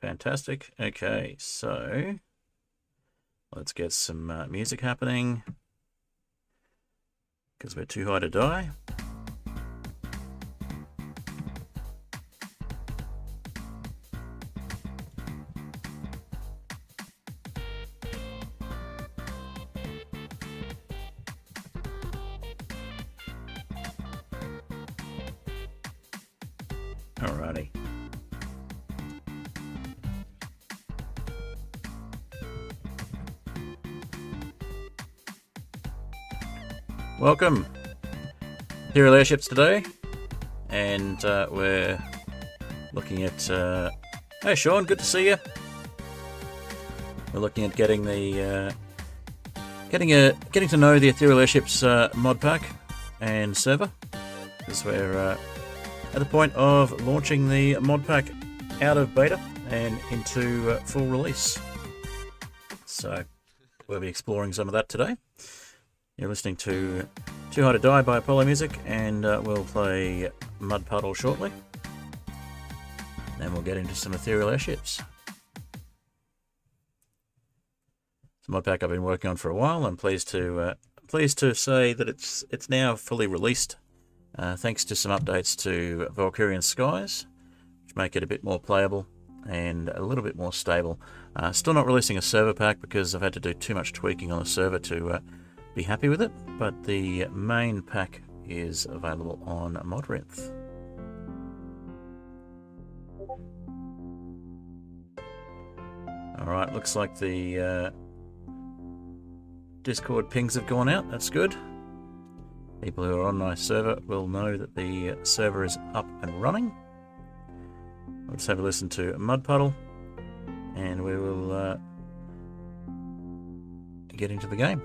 Fantastic. Okay, so let's get some music happening because we're too high to die. Alrighty. Welcome, Aetherial Airships today, and we're looking at. Hey, Sean, good to see you. We're looking at getting the getting to know the Aetherial Airships mod pack and server, because we're at the point of launching the mod pack out of beta and into full release. So we'll be exploring some of that today. You're listening to Too High to Die by Apollo Music, and we'll play Mud Puddle shortly. Then we'll get into some Aetherial Airships. It's a mod pack I've been working on for a while. I'm pleased to say that it's now fully released, thanks to some updates to Valkyrian Skies, which make it a bit more playable and a little bit more stable. Still not releasing a server pack because I've had to do too much tweaking on the server to be happy with it, but the main pack is available on Modrinth. Alright, looks like the Discord pings have gone out. That's good. People who are on my server will know that the server is up and running. Let's have a listen to Mud Puddle, and we will get into the game.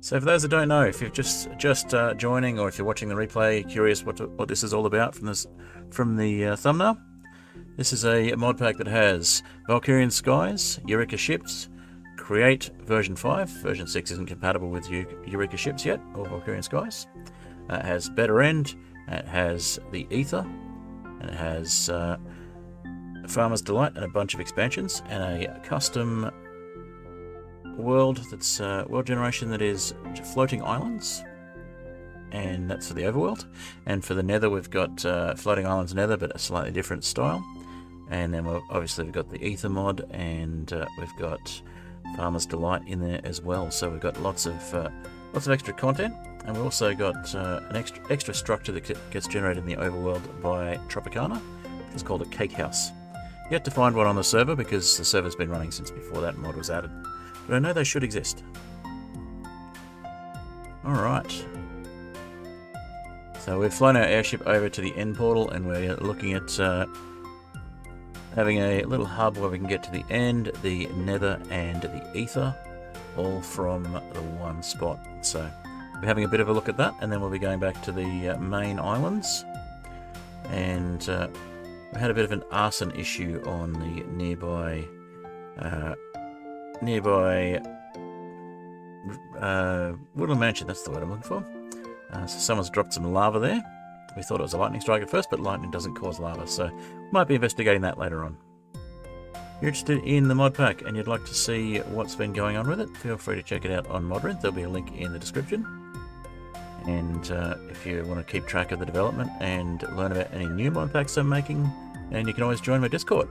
So for those that don't know, if you're just joining, or if you're watching the replay, curious what this is all about from the thumbnail, this is a mod pack that has Valkyrian Skies, Eureka Ships, Create version 5. Version 6 isn't compatible with Eureka Ships yet, or Valkyrian Skies. It has Better End, it has the Aether, and it has Farmer's Delight and a bunch of expansions, and a custom world that's world generation that is floating islands, and that's for the overworld. And for the Nether, we've got floating islands Nether, but a slightly different style. And then we've got the Aether mod, and we've got Farmer's Delight in there as well. So we've got lots of extra content, and we've also got an extra structure that gets generated in the overworld by Tropicana. It's called a cake house. Yet to find one on the server because the server's been running since before that mod was added. But I know they should exist. Alright. So we've flown our airship over to the end portal, and we're looking at having a little hub where we can get to the end, the Nether, and the Aether, all from the one spot. So we're having a bit of a look at that, and then we'll be going back to the main islands. And we had a bit of an arson issue on the nearby Woodland Mansion. That's the word I'm looking for. So someone's dropped some lava there. We thought it was a lightning strike at first, but lightning doesn't cause lava, so might be investigating that later on. If you're interested in the mod pack and you'd like to see what's been going on with it, feel free to check it out on Modrinth. There'll be a link in the description. And if you want to keep track of the development and learn about any new mod packs I'm making, and you can always join my Discord.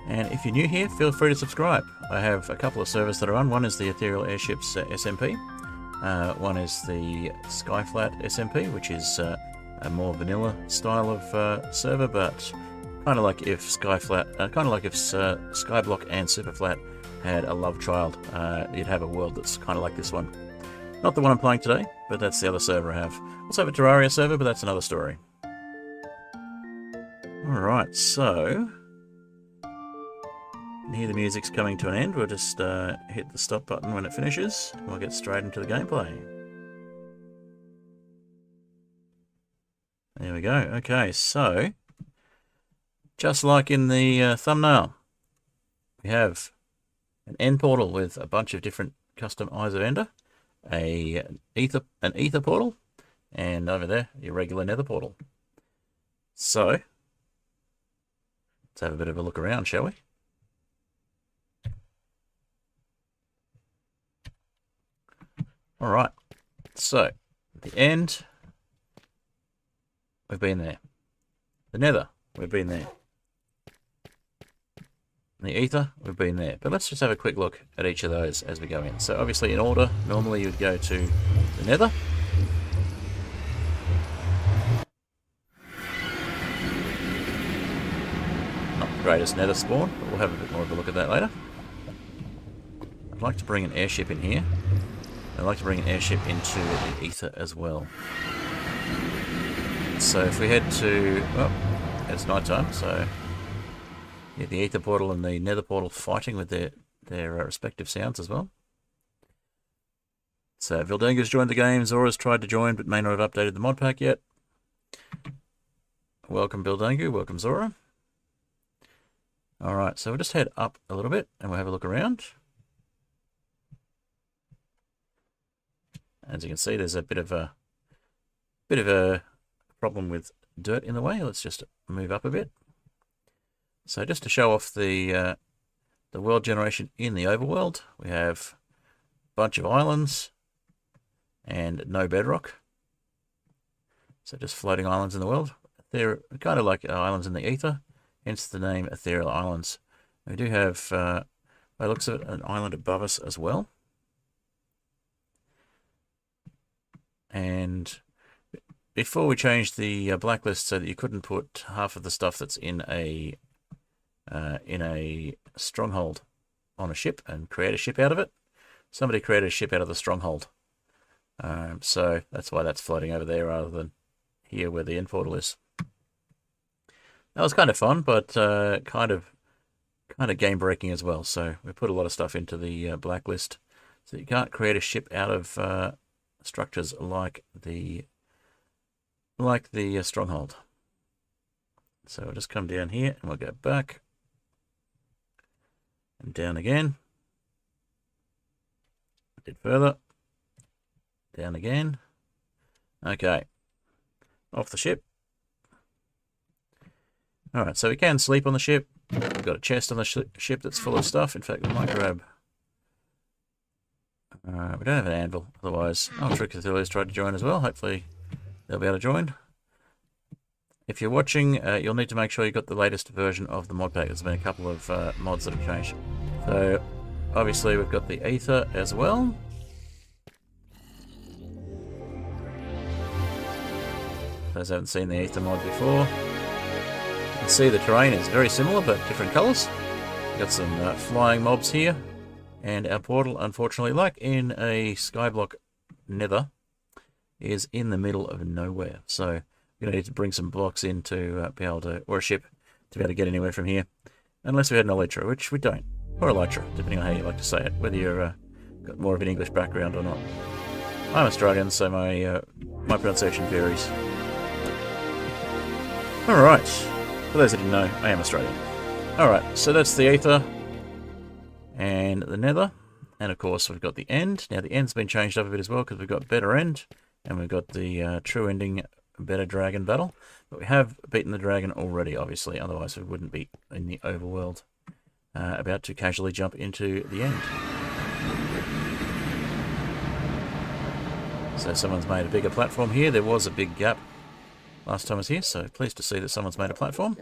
And if you're new here, feel free to subscribe. I have a couple of servers that are on. One is the Aetherial Airships SMP. One is the Skyflat SMP, which is a more vanilla style of server, but kind of like if Skyblock and Superflat had a love child, you'd have a world that's kind of like this one. Not the one I'm playing today, but that's the other server I have. Also have a Terraria server, but that's another story. Alright, so here the music's coming to an end. We'll just hit the stop button when it finishes, and we'll get straight into the gameplay. There we go. Okay, so just like in the thumbnail, we have an end portal with a bunch of different custom Eyes of Ender, an Aether Portal, And over there, your regular Nether Portal. So, let's have a bit of a look around, shall we? Alright, so, the end, we've been there. The Nether, we've been there. The Aether, we've been there. But let's just have a quick look at each of those as we go in. So obviously in order, normally you'd go to the Nether. Not the greatest Nether spawn, but we'll have a bit more of a look at that later. I'd like to bring an airship in here. I'd like to bring an airship into the Aether as well. So if we head to... oh, it's night time, so... yeah, the Aether Portal and the Nether Portal fighting with their respective sounds as well. So Vildanga's joined the game. Zora's tried to join but may not have updated the mod pack yet. Welcome Vildanga, welcome Zora. Alright, so we'll just head up a little bit and we'll have a look around. As you can see, there's a bit of a problem with dirt in the way. Let's just move up a bit. So just to show off the world generation in the overworld, we have a bunch of islands and no bedrock. So just floating islands in the world. They're kind of like islands in the Aether, hence the name Aetherial Islands. We do have, by the looks of it, an island above us as well. And before we changed the blacklist so that you couldn't put half of the stuff that's in a stronghold on a ship and create a ship out of it, somebody created a ship out of the stronghold. So that's why that's floating over there rather than here where the end portal is. That was kind of fun, but kind of game breaking as well. So we put a lot of stuff into the blacklist, so you can't create a ship out of structures like the stronghold. So we'll just come down here and we'll go back and down again. A bit further. Down again. Okay. Off the ship. Alright, so we can sleep on the ship. We've got a chest on the ship that's full of stuff. In fact, we might grab... we don't have an anvil, otherwise... oh, Trick Cthulhu's tried to join as well. Hopefully they'll be able to join. If you're watching, you'll need to make sure you've got the latest version of the mod pack. There's been a couple of mods that have changed. So, obviously we've got the Aether as well. Those who haven't seen the Aether mod before, you can see the terrain is very similar but different colours. Got some flying mobs here, and our portal, unfortunately, like in a skyblock Nether, is in the middle of nowhere. So we're going to need to bring some blocks in to be able to, or a ship, to be able to get anywhere from here. Unless we had an elytra, which we don't. Or elytra, depending on how you like to say it, whether you're got more of an English background or not. I'm Australian, so my pronunciation varies. Alright, for those that didn't know, I am Australian. Alright, so that's the Aether and the Nether, and of course we've got the end. Now the end's been changed up a bit as well because we've got better end, and we've got the true ending better dragon battle. But we have beaten the dragon already, obviously, otherwise we wouldn't be in the overworld about to casually jump into the end. So someone's made a bigger platform here. There was a big gap last time I was here, so pleased to see that someone's made a platform.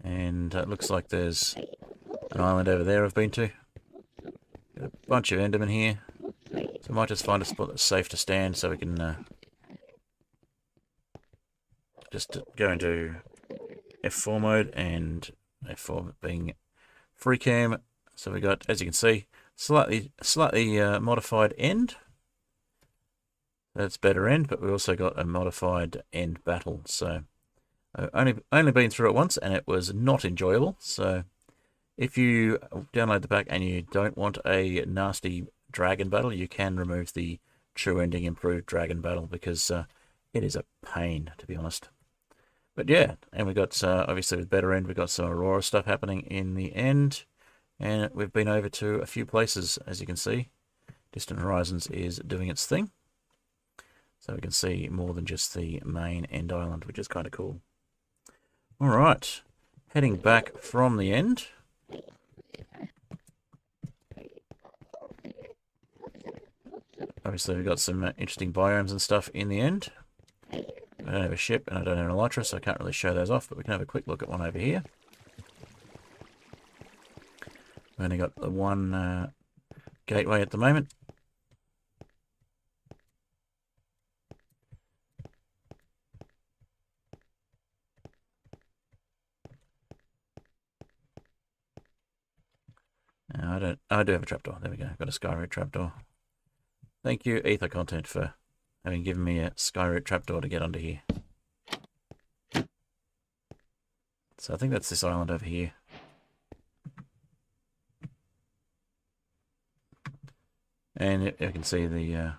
And it looks like there's an island over there I've been to. Got a bunch of Endermen here. So I might just find a spot that's safe to stand so we can just go into F4 mode, and F4 being free cam. So we got, as you can see, slightly modified end. That's better end, but we also got a modified end battle. So I've only been through it once, and it was not enjoyable. So if you download the pack and you don't want a nasty dragon battle, you can remove the true ending improved dragon battle, because it is a pain, to be honest. But yeah, and we got obviously with better end, we've got some Aurora stuff happening in the end, and we've been over to a few places, as you can see. Distant Horizons is doing its thing. So we can see more than just the main end island, which is kind of cool. Alright, heading back from the end. Obviously we've got some interesting biomes and stuff in the end. I don't have a ship and I don't have an elytra, so I can't really show those off, but we can have a quick look at one over here. We've only got the one gateway at the moment. No, I do have a trapdoor. There we go. I've got a skyroot trapdoor. Thank you, Aether Content, for having given me a skyroot trapdoor to get onto here. So I think that's this island over here. And you can see the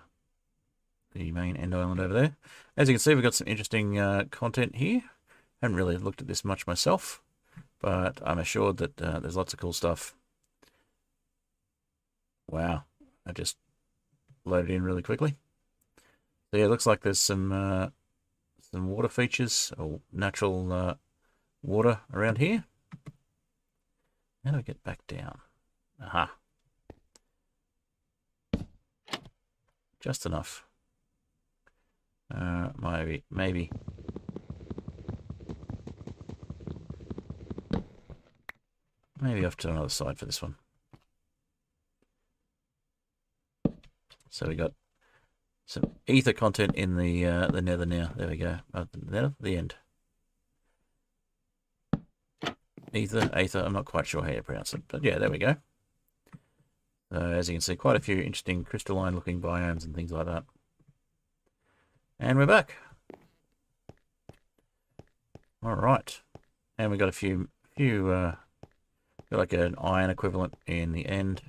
main end island over there. As you can see, we've got some interesting content here. Haven't really looked at this much myself, but I'm assured that there's lots of cool stuff. Wow, I just loaded in really quickly. So yeah, it looks like there's some water features or natural water around here. How do I get back down? Aha. Just enough. Maybe. Maybe off to another side for this one. So we got some ether content in the nether now. There we go. The end. Aether. I'm not quite sure how you pronounce it, but yeah, there we go. As you can see, quite a few interesting crystalline-looking biomes and things like that. And we're back. All right, and we got a few got like an iron equivalent in the end.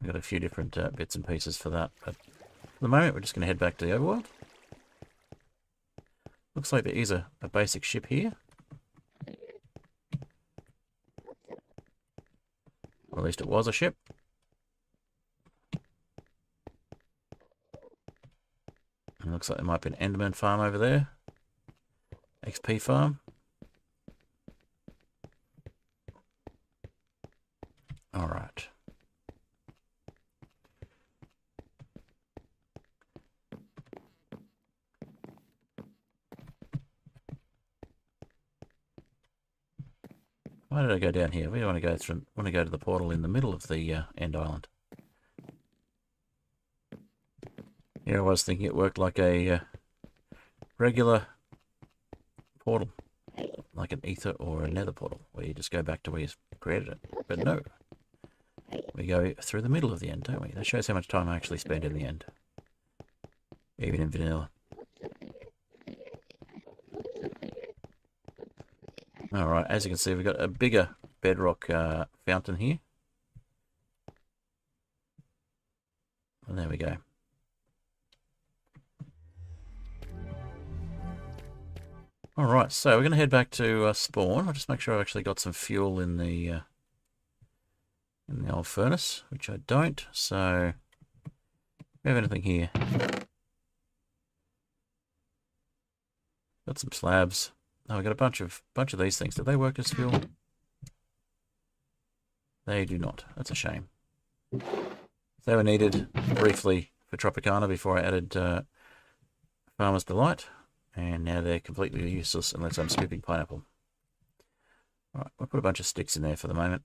We've got a few different bits and pieces for that, but for the moment, we're just going to head back to the overworld. Looks like there is a basic ship here. Or at least it was a ship. It looks like there might be an Enderman farm over there. XP farm. Alright. Why did I go down here? We want to go through. Want to go to the portal in the middle of the end island. Here I was thinking it worked like a regular portal, like an ether or a nether portal, where you just go back to where you created it. But no, we go through the middle of the end, don't we? That shows how much time I actually spend in the end, even in vanilla. Alright, as you can see, we've got a bigger bedrock fountain here. And there we go. Alright, so we're going to head back to spawn. I'll just make sure I've actually got some fuel in the old furnace, which I don't. So, do we have anything here? Got some slabs. Oh, we got a bunch of these things. Do they work as fuel? They do not. That's a shame. They were needed briefly for Tropicana before I added Farmer's Delight, and now they're completely useless unless I'm scooping pineapple. Alright, we'll put a bunch of sticks in there for the moment.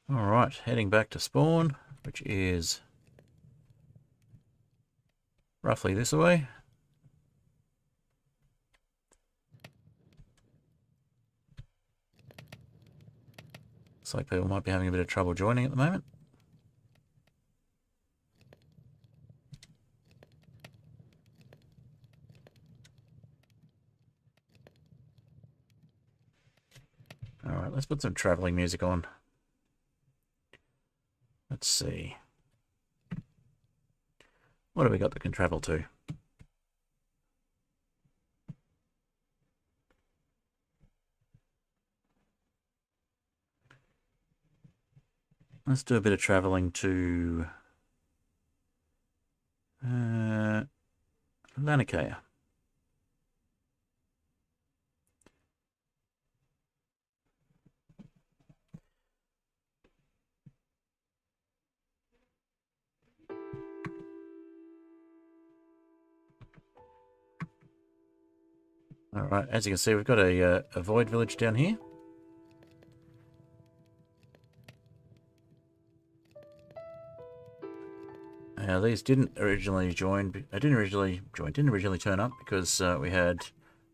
Alright, heading back to spawn, which is roughly this way. Looks like people might be having a bit of trouble joining at the moment. Alright, let's put some travelling music on. Let's see. What have we got that can travel to? Let's do a bit of travelling to Laniakea. Alright, as you can see, we've got a void village down here. Now, these didn't originally didn't originally turn up because we had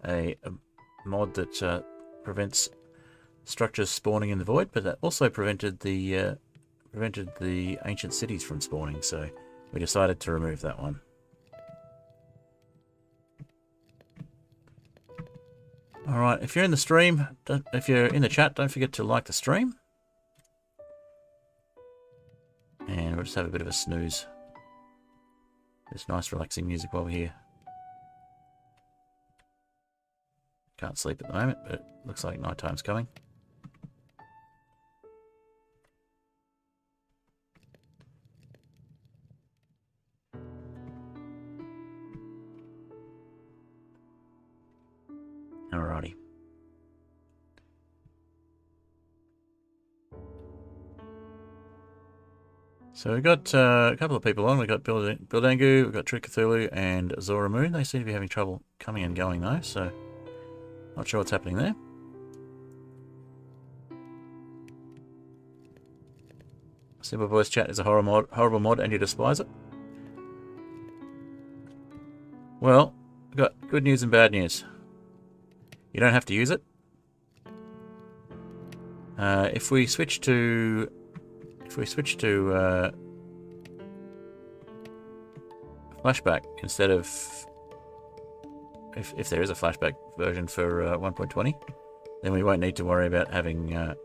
a mod that prevents structures spawning in the void, but that also prevented the ancient cities from spawning, so we decided to remove that one. Alright, if you're in the stream, if you're in the chat, don't forget to like the stream. And we'll just have a bit of a snooze. There's nice relaxing music while we're here. Can't sleep at the moment, but it looks like night time's coming. Alrighty. So we've got a couple of people on. We've got Bildangu, we've got True Cthulhu, and Zora Moon. They seem to be having trouble coming and going though, so not sure what's happening there. Simple voice chat is a horrible mod, and you despise it. Well, we've got good news and bad news. You don't have to use it. If we switch to flashback instead of if there is a flashback version for 1.20, then we won't need to worry about having an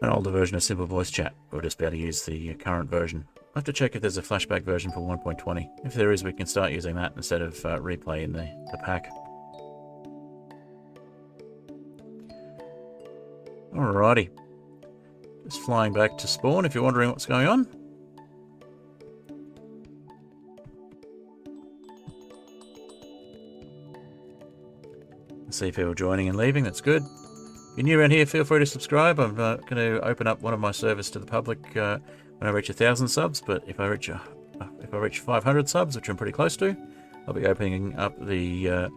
older version of simple voice chat. We'll just be able to use the current version. I'll have to check if there's a flashback version for 1.20. If there is, we can start using that instead of replay in the pack. Alrighty. Just flying back to spawn if you're wondering what's going on. See people joining and leaving, that's good. If you're new around here, feel free to subscribe. I'm going to open up one of my servers to the public when I reach 1,000 subs, but if I reach 500 subs, which I'm pretty close to, I'll be opening up the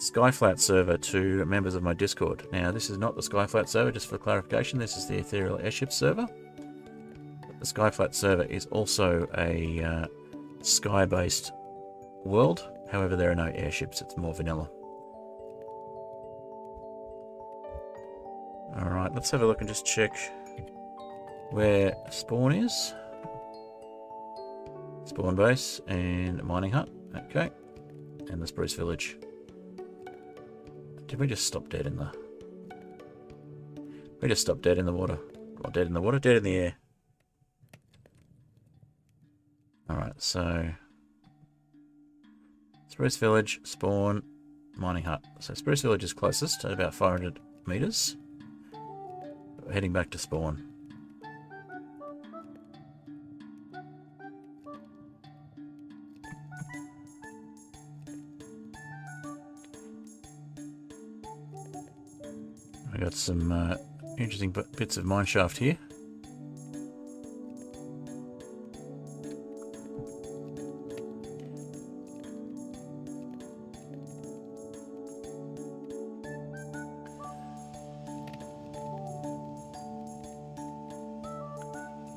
Skyflat server to members of my Discord. Now, this is not the Skyflat server, just for clarification, this is the Aetherial Airships server. But the Skyflat server is also a sky-based world, however there are no airships, it's more vanilla. Alright, let's have a look and just check where spawn is. Spawn base and mining hut, okay. And the Spruce Village. Did we just stop dead in the... We just stopped dead in the water. Not dead in the water, dead in the air. Alright, so... Spruce Village, spawn, mining hut. So Spruce Village is closest at about 500 meters. We're heading back to spawn. I got some interesting bits of mineshaft here.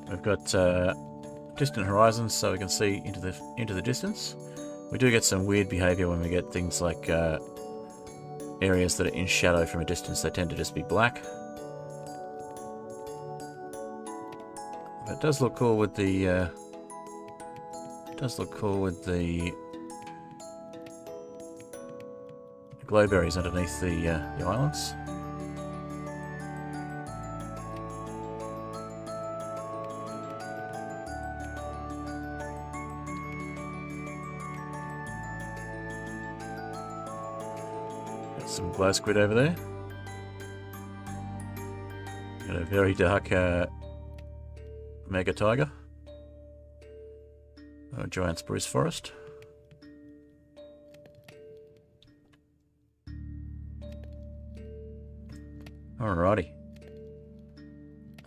We've got distant horizons, so we can see into the distance. We do get some weird behaviour when we get things like areas that are in shadow from a distance. They tend to just be black. But it does look cool with the glowberries underneath the islands. Some glow squid over there. Got a very dark mega taiga. Or giant spruce forest. Alrighty.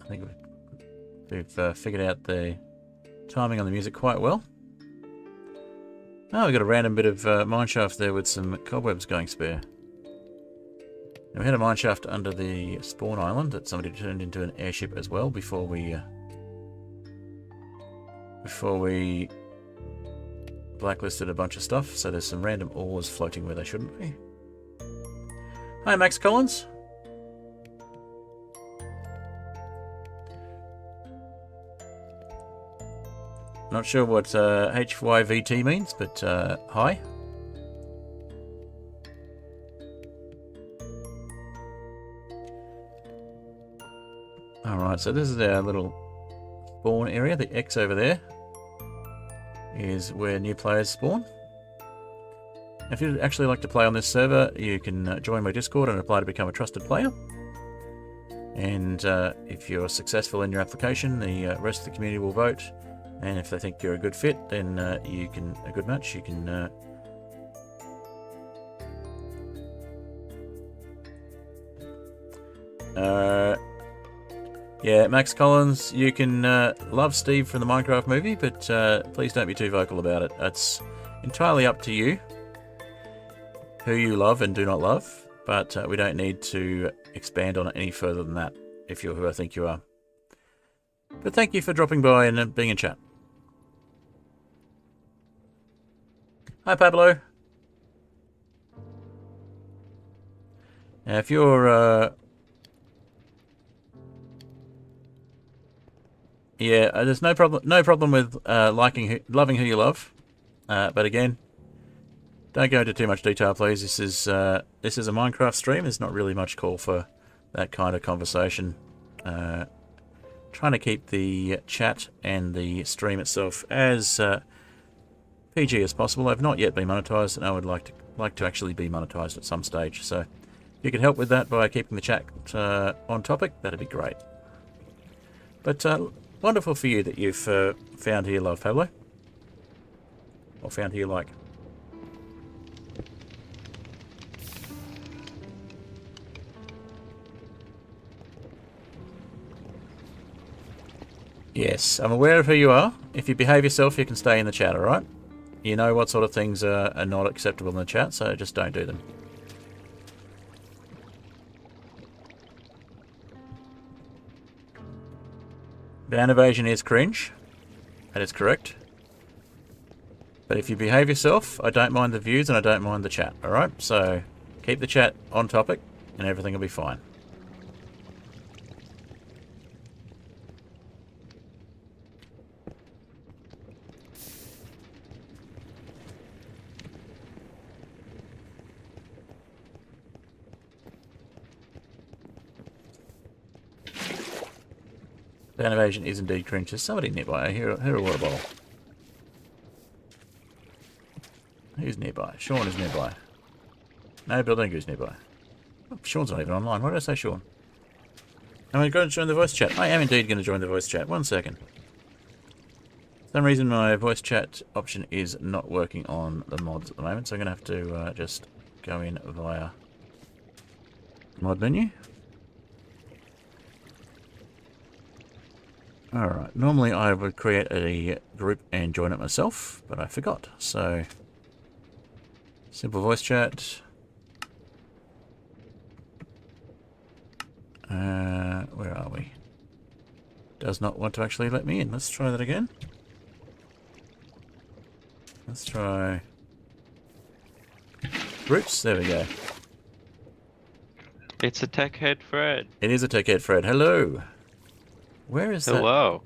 I think we've figured out the timing on the music quite well. Oh, we've got a random bit of mineshaft there with some cobwebs going spare. Now, we had a mineshaft under the spawn island that somebody turned into an airship as well before we blacklisted a bunch of stuff. So there's some random ores floating where they shouldn't be. Hi, Max Collins. Not sure what HYVT means, but hi. Alright, so this is our little spawn area. The X over there is where new players spawn. If you'd actually like to play on this server, you can join my Discord and apply to become a trusted player. And if you're successful in your application, the rest of the community will vote. And if they think you're a good fit, then you can a good match. You can yeah, Max Collins. You can love Steve from the Minecraft movie, but please don't be too vocal about it. It's entirely up to you who you love and do not love. But we don't need to expand on it any further than that. If you're who I think you are. But thank you for dropping by and being in chat. Hi, Pablo. Now, if you're, yeah, there's no problem with loving who you love. But again, don't go into too much detail, please. This is a Minecraft stream. There's not really much call for that kind of conversation. Trying to keep the chat and the stream itself as PG as possible. I've not yet been monetized, and I would like to actually be monetized at some stage. So, if you could help with that by keeping the chat on topic, that'd be great. But wonderful for you that you've found who you love, Pablo, or found who you like. Yes, I'm aware of who you are. If you behave yourself, you can stay in the chat, alright? You know what sort of things are not acceptable in the chat, so just don't do them. Ban evasion is cringe. That is correct. But if you behave yourself, I don't mind the views and I don't mind the chat, alright? So keep the chat on topic and everything will be fine. Ban evasion is indeed cringe. There's somebody nearby. I hear a water bottle. Who's nearby? Sean is nearby. No, Buildingo's nearby. Oh, Sean's not even online. Why did I say Sean? Am I going to join the voice chat? I am indeed going to join the voice chat. 1 second. For some reason my voice chat option is not working on the mods at the moment, so I'm going to have to just go in via mod menu. Alright, normally I would create a group and join it myself, but I forgot. So, simple voice chat. Where are we? Does not want to actually let me in. Let's try that again. Let's try groups. There we go. It's a tech head Fred. It is a tech head Fred. Hello. Where is that? Hello.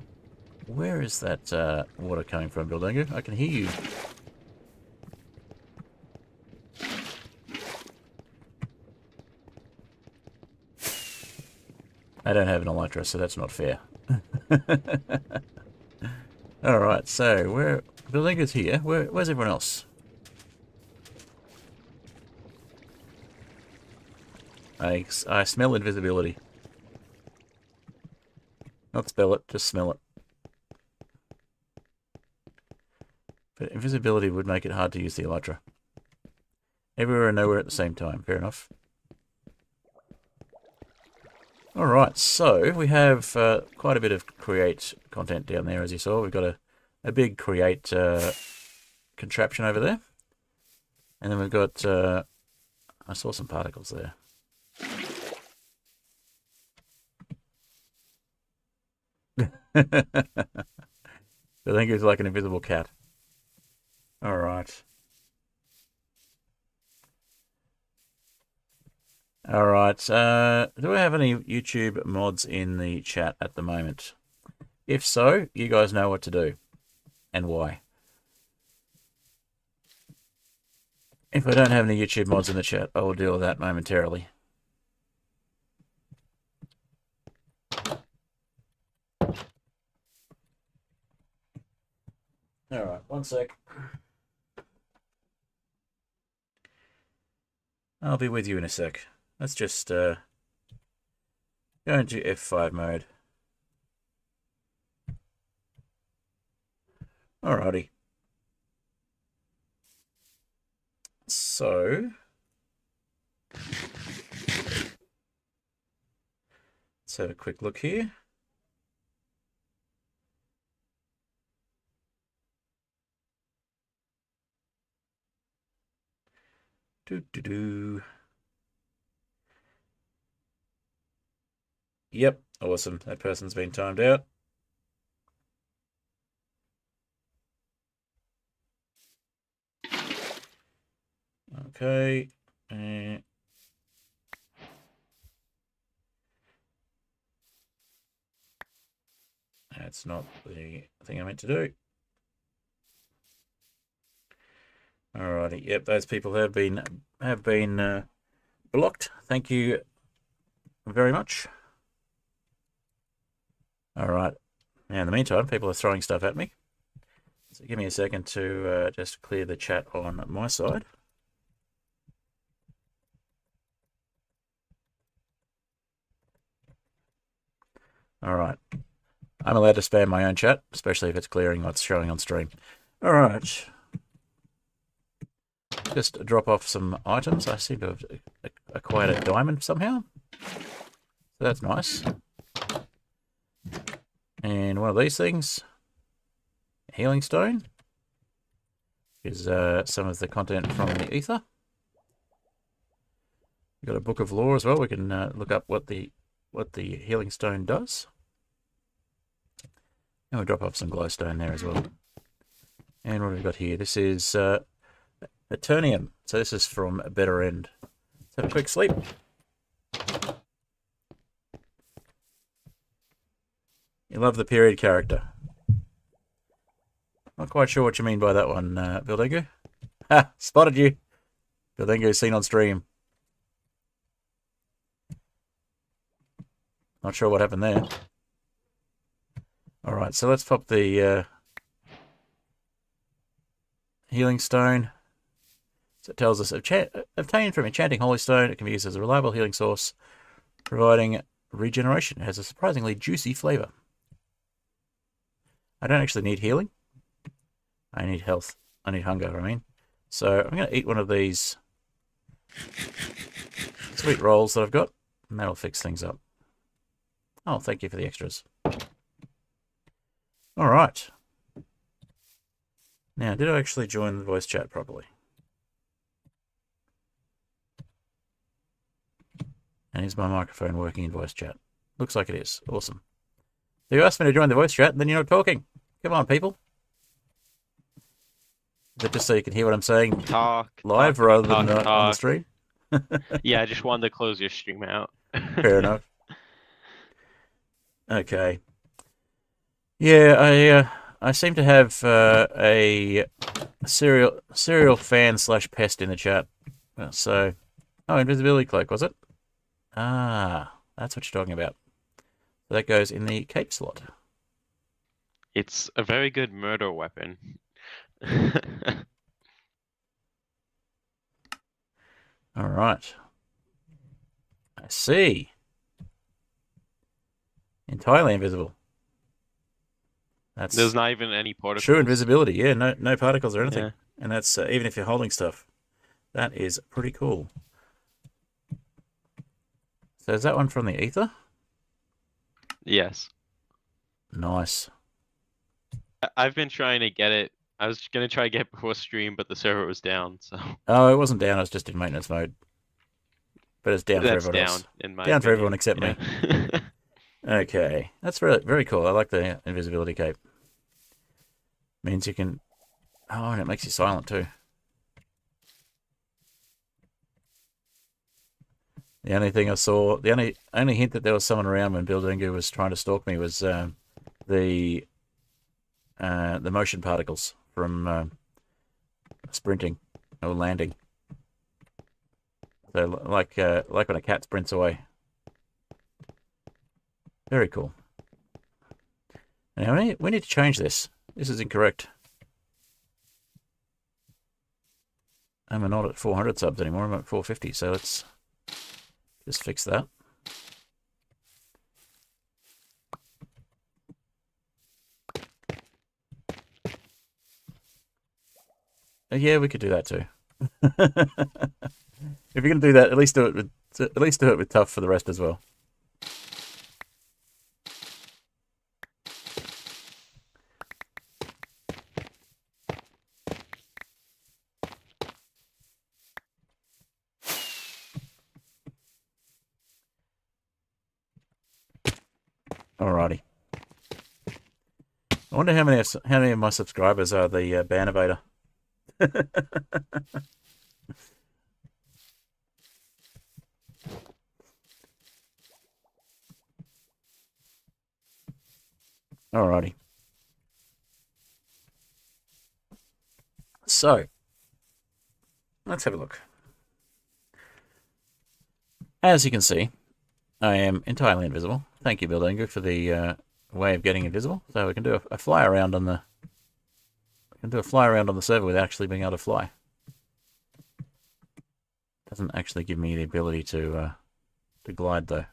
Where is that water coming from, Buildingo? I can hear you. I don't have an elytra, so that's not fair. Alright, so Buildingo's here. Where's everyone else? I smell invisibility. Not spell it, just smell it. But invisibility would make it hard to use the elytra. Everywhere and nowhere at the same time. Fair enough. Alright, so we have quite a bit of create content down there, as you saw. We've got a big create contraption over there. And then we've got... I saw some particles there. I think it's like an invisible cat. Alright. Alright, do we have any YouTube mods in the chat at the moment? If so, you guys know what to do. And why. If I don't have any YouTube mods in the chat, I will deal with that momentarily. Alright, one sec. I'll be with you in a sec. Let's just go into F5 mode. Alrighty. So, let's have a quick look here. Yep, awesome. That person's been timed out. Okay. That's not the thing I meant to do. Alrighty. Yep, those people have been blocked. Thank you very much. Alright. Now, in the meantime, people are throwing stuff at me. So give me a second to just clear the chat on my side. Alright. I'm allowed to spam my own chat, especially if it's clearing what's showing on stream. Alright. Just drop off some items. I seem to have acquired a diamond somehow. So that's nice. And one of these things, healing stone, is some of the content from the ether. We've got a book of lore as well. We can look up what the healing stone does. And we'll drop off some glowstone there as well. And what have we got here? This is Eternium. So this is from a better end. Let's have a quick sleep. You love the period character. Not quite sure what you mean by that one, Buildingo. Ha! Spotted you! Buildingo seen on stream. Not sure what happened there. Alright, so let's pop the healing stone. So it tells us, obtained from enchanting holy stone, it can be used as a reliable healing source, providing regeneration. It has a surprisingly juicy flavor. I don't actually need healing. I need health. I need hunger, I mean. So I'm going to eat one of these sweet rolls that I've got, and that'll fix things up. Oh, thank you for the extras. Alright. Now, did I actually join the voice chat properly? And is my microphone working in voice chat? Looks like it is. Awesome. So you asked me to join the voice chat, and then you're not talking. Come on, people. Is that just so you can hear what I'm saying live rather than on the stream? Yeah, I just wanted to close your stream out. Fair enough. Okay. Yeah, I seem to have a serial fan / pest in the chat. So, oh, invisibility cloak, was it? Ah, that's what you're talking about. So that goes in the cape slot. It's a very good murder weapon. All right. I see. Entirely invisible. That's There's not even any particles. true invisibility. Yeah, no particles or anything. Yeah. And that's even if you're holding stuff. That is pretty cool. So is that one from the Aether? Yes. Nice. I've been trying to get it. I was gonna try to get it before stream, but the server was down, so Oh, it wasn't down. I was just in maintenance mode. But it's down for that's everyone down else. in my Down for everyone opinion. except me. Yeah. Okay, that's very cool. I like the invisibility cape. Means you can. Oh, and it makes you silent too. The only thing I saw, the only hint that there was someone around when Bildungu was trying to stalk me was the motion particles from sprinting or landing. So like when a cat sprints away. Very cool. Now we need to change this. This is incorrect. I'm not at 400 subs anymore. I'm at 450. So let's just fix that. Yeah, we could do that too. If you're gonna do that, at least do it with tough for the rest as well. Alrighty. I wonder how many of my subscribers are the Banavator. Alrighty. So, let's have a look. As you can see, I am entirely invisible. Thank you, Bildungu, for the way of getting invisible. So we can do a fly around on the server without actually being able to fly. Doesn't actually give me the ability to glide though.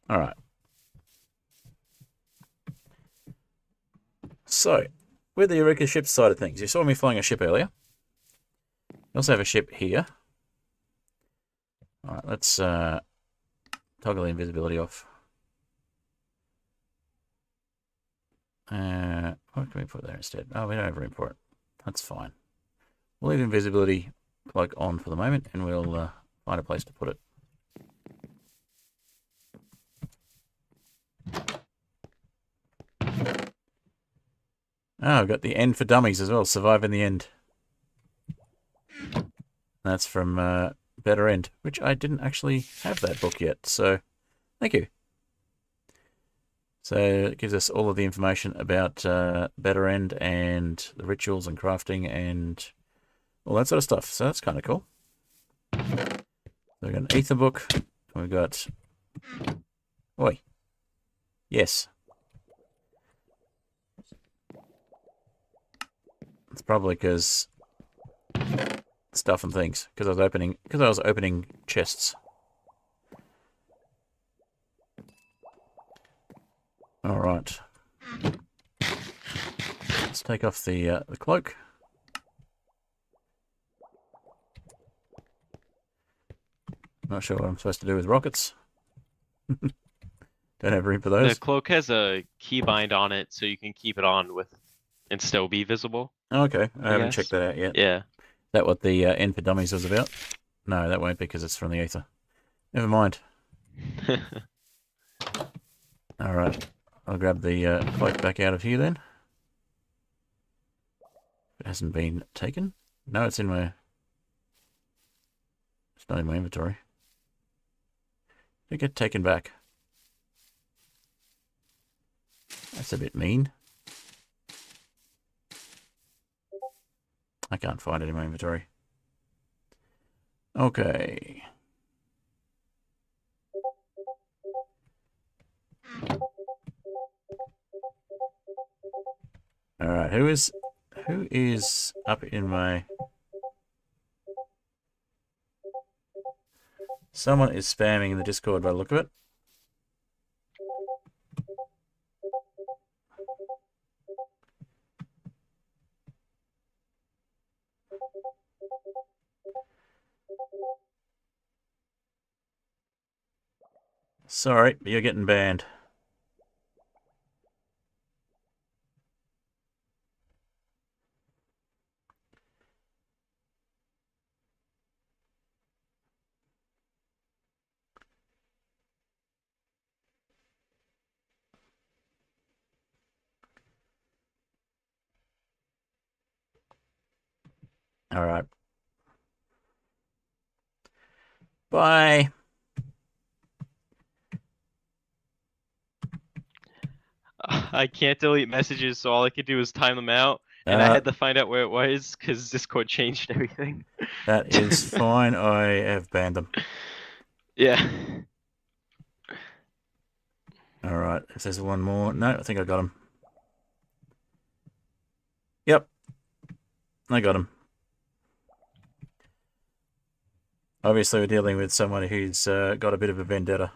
All right. So, with the Eureka ship side of things, you saw me flying a ship earlier. You also have a ship here. All right, let's toggle the invisibility off. What can we put there instead? Oh, we don't have room for it. That's fine. We'll leave invisibility plug on for the moment, and we'll find a place to put it. Oh, I've got the end for dummies as well. Survive in the end. That's from Better End, which I didn't actually have that book yet. So, thank you. So it gives us all of the information about Better End and the rituals and crafting and all that sort of stuff. So that's kind of cool. So we've got an Aether book. We've got... Oi. Yes. It's probably because stuff and things. Because I was opening chests. All right. Let's take off the cloak. Not sure what I'm supposed to do with rockets. Don't have room for those. The cloak has a keybind on it, so you can keep it on with and still be visible. Okay, I haven't guess. checked that out yet. Yeah. Is that what the End for Dummies was about? No, that won't because it's from the Aether. Never mind. All right, I'll grab the cloak back out of here then. It hasn't been taken. No, it's in my... It's not in my inventory. Did it get taken back? That's a bit mean. I can't find it in my inventory. Okay. Alright, who is up in my... Someone is spamming in the Discord by the look of it. Sorry, but you're getting banned. All right. Bye. I can't delete messages, so all I could do was time them out, and I Uh, had to find out where it was because Discord changed everything. that is fine. I have banned them. Yeah. All right. If there's one more. No, I think I got him. Yep. I got him. Obviously, we're dealing with someone who's got a bit of a vendetta.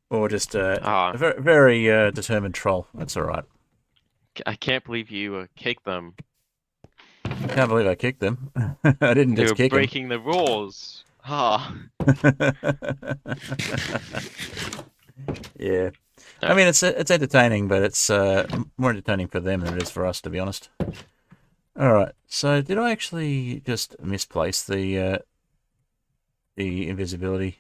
Or just Ah, a very, very determined troll. That's all right. I can't believe you kicked them. Can't believe I kicked them. I didn't They just were kick him. breaking the rules. Ah. Yeah. I mean, it's entertaining, but it's more entertaining for them than it is for us, to be honest. All right. So, did I actually just misplace the invisibility?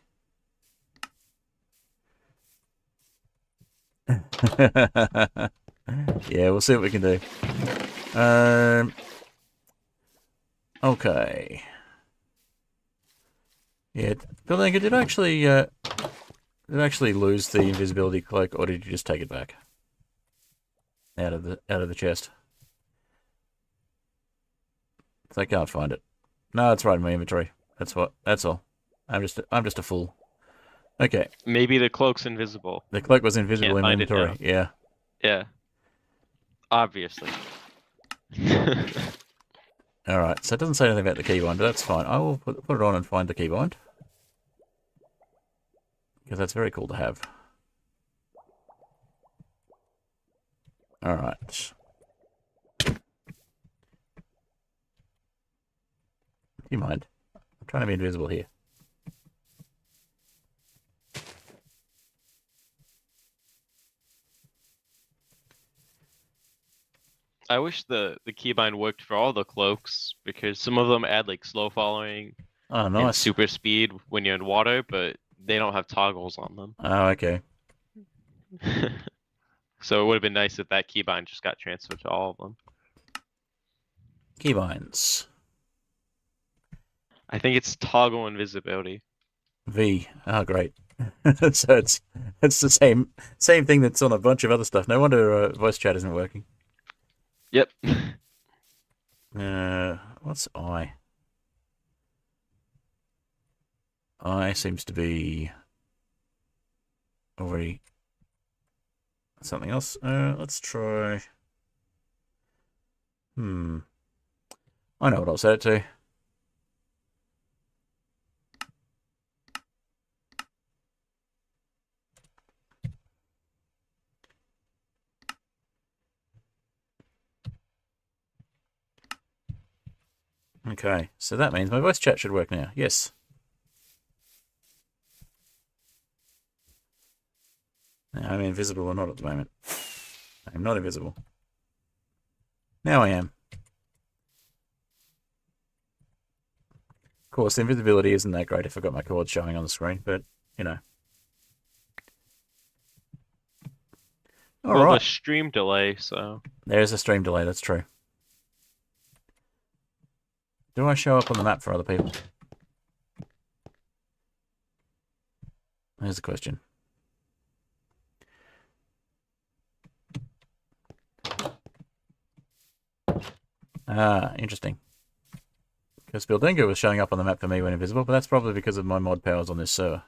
Yeah, we'll see what we can do. Okay. Yeah, Bill, did I actually lose the invisibility cloak, or did you just take it back out of the chest? I can't find it. No, it's right in my inventory. That's what. That's all. I'm just a fool. Okay, Maybe the cloak's invisible. the cloak was invisible Can't in my find it inventory. now. Yeah. Yeah. Obviously. All right. So it doesn't say anything about the keybind, but that's fine. I will put it on and find the keybind because that's very cool to have. All right. Do you mind? I'm trying to be invisible here. I wish the keybind worked for all the cloaks because some of them add like slow following Oh, and nice. super speed when you're in water, but they don't have toggles on them. Oh, okay. So it would have been nice if that keybind just got transferred to all of them. Keybinds. I think it's toggle invisibility. V. Oh, great. So it's the same thing that's on a bunch of other stuff. No wonder voice chat isn't working. Yep. What's I? I seems to be already something else. Let's try. I know what I'll set it to. Okay, so that means my voice chat should work now. Yes. Now, I'm invisible or not at the moment. I'm not invisible. Now I am. Of course, invisibility isn't that great if I've got my chords showing on the screen, but, you know. All Well, the right. stream delay, so. There's a stream delay, that's true. Do I show up on the map for other people? Here's the question. Ah, interesting. Because Buildingo was showing up on the map for me when invisible, but that's probably because of my mod powers on this server.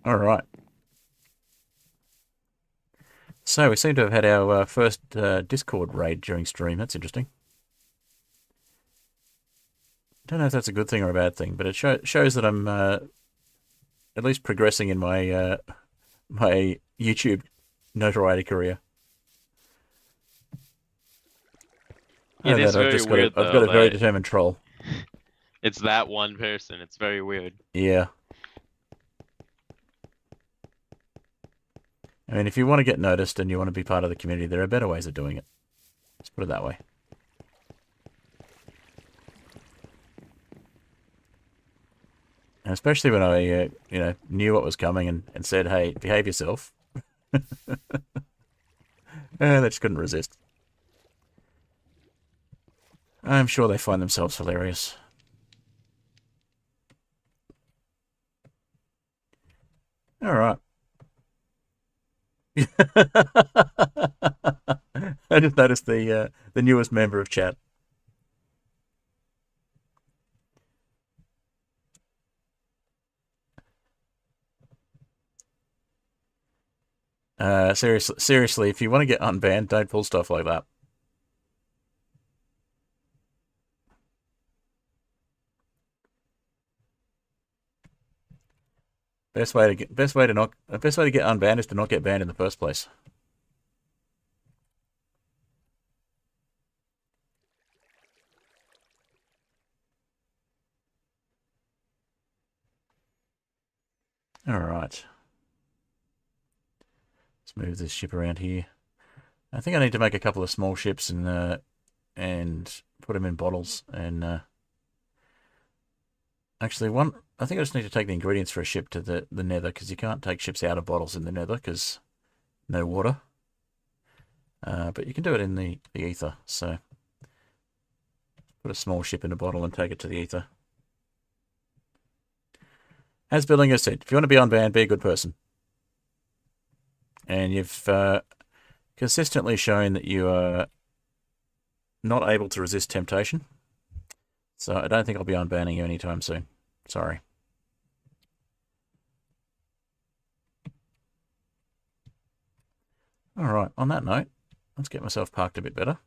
Alright. So we seem to have had our first Discord raid during stream. That's interesting. Don't know if that's a good thing or a bad thing, but it shows that I'm at least progressing in my my YouTube notoriety career. It is I've very just got weird I've got though a very that determined troll. it's that one person. It's very weird. Yeah. I mean, if you want to get noticed and you want to be part of the community, there are better ways of doing it. Let's put it that way. And especially when I, knew what was coming and said, "Hey, behave yourself." They just couldn't resist. I'm sure they find themselves hilarious. All right. I just noticed the newest member of chat. Seriously, if you want to get unbanned, don't pull stuff like that. Best way to get unbanned is to not get banned in the first place. All right. Let's move this ship around here. I think I need to make a couple of small ships and put them in bottles. And actually, I think I just need to take the ingredients for a ship to the Nether, because you can't take ships out of bottles in the Nether because no water. But you can do it in the Aether. So put a small ship in a bottle and take it to the Aether. As Billinger said, if you want to be unbanned, be a good person. And you've consistently shown that you are not able to resist temptation. So I don't think I'll be unbanning you anytime soon. Sorry. Alright, on that note, let's get myself parked a bit better.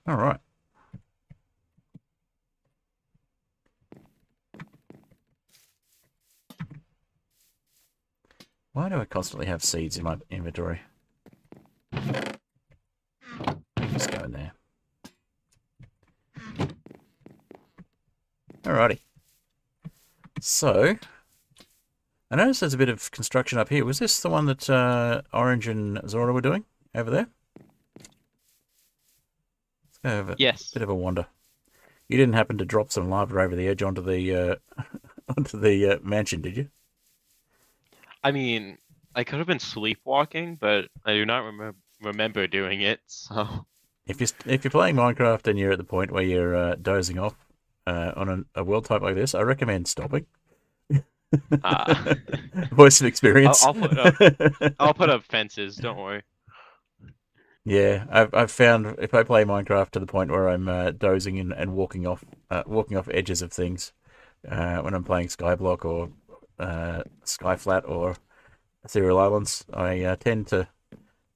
Alright. Why do I constantly have seeds in my inventory? Just go in there. Alrighty. So, I noticed there's a bit of construction up here. Was this the one that Orange and Zora were doing over there? Let's go have a bit of a wander. You didn't happen to drop some lava over the edge onto the mansion, did you? I mean, I could have been sleepwalking, but I do not remember doing it. So if you're playing Minecraft and you're at the point where you're dozing off on a world type like this, I recommend stopping. Voice of experience. I'll put up fences. Don't worry. Yeah, I've found if I play Minecraft to the point where I'm dozing and walking off edges of things when I'm playing Skyblock or Skyflat or Ethereal Islands, I tend to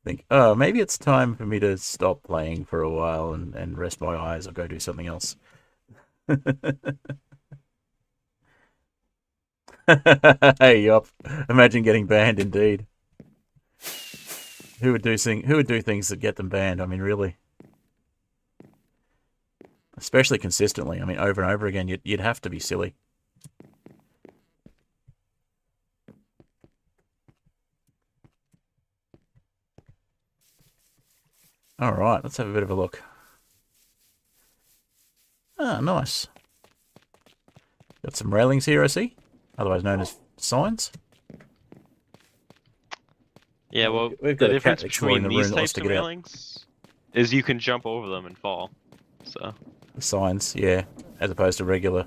think, oh, maybe it's time for me to stop playing for a while and rest my eyes or go do something else. Hey, yup. Imagine getting banned, indeed. Who would do things that get them banned? I mean, really. Especially consistently. I mean, over and over again, you'd have to be silly. Alright, let's have a bit of a look. Ah, nice. Got some railings here, I see. Otherwise known as signs. Yeah, well, we've got the a cat difference exploring between the room these that wants types to of get out. railings is you can jump over them and fall. So The signs, yeah, as opposed to regular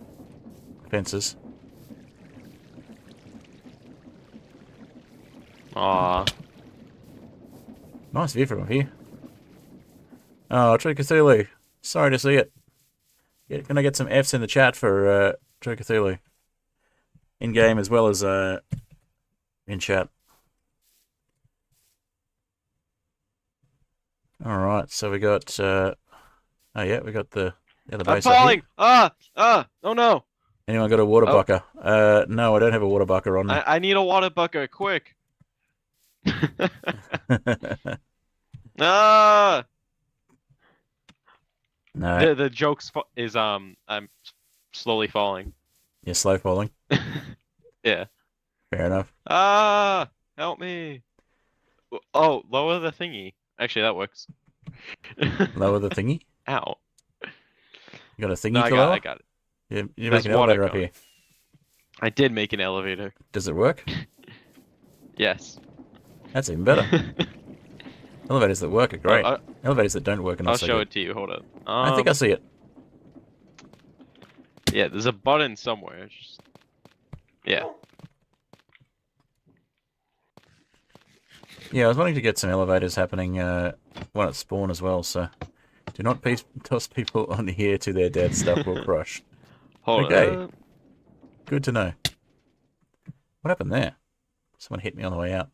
fences. Aw. Nice view from up here. Oh, True Cthulhu. Sorry to see it. Can I get some Fs in the chat for True Cthulhu? In game as well as in chat. Alright, so we got oh yeah, we got the other I'm base up falling! here. Oh no! Anyone got a water Oh. bucker? No, I don't have a water bucker on me. I need a water bucket, quick! Ah! No, The joke is I'm slowly falling. you're slow falling. Yeah. Fair enough. Ah! Help me! Oh, lower the thingy. Actually, that works. Lower the thingy. Ow. You got a thingy No, to lower? I got it. You There's make an water elevator up coming. here. I did make an elevator. Does it work? Yes. That's even better. Elevators that work are great. Elevators that don't work are not I'll so show good. it to you. Hold up. I think I see it. Yeah, there's a button somewhere. Just... Yeah. Yeah, I was wanting to get some elevators happening when at spawn as well, so do not toss people on here to their death. Stuff will crush. Hold Okay. up. Good to know. What happened there? Someone hit me on the way out.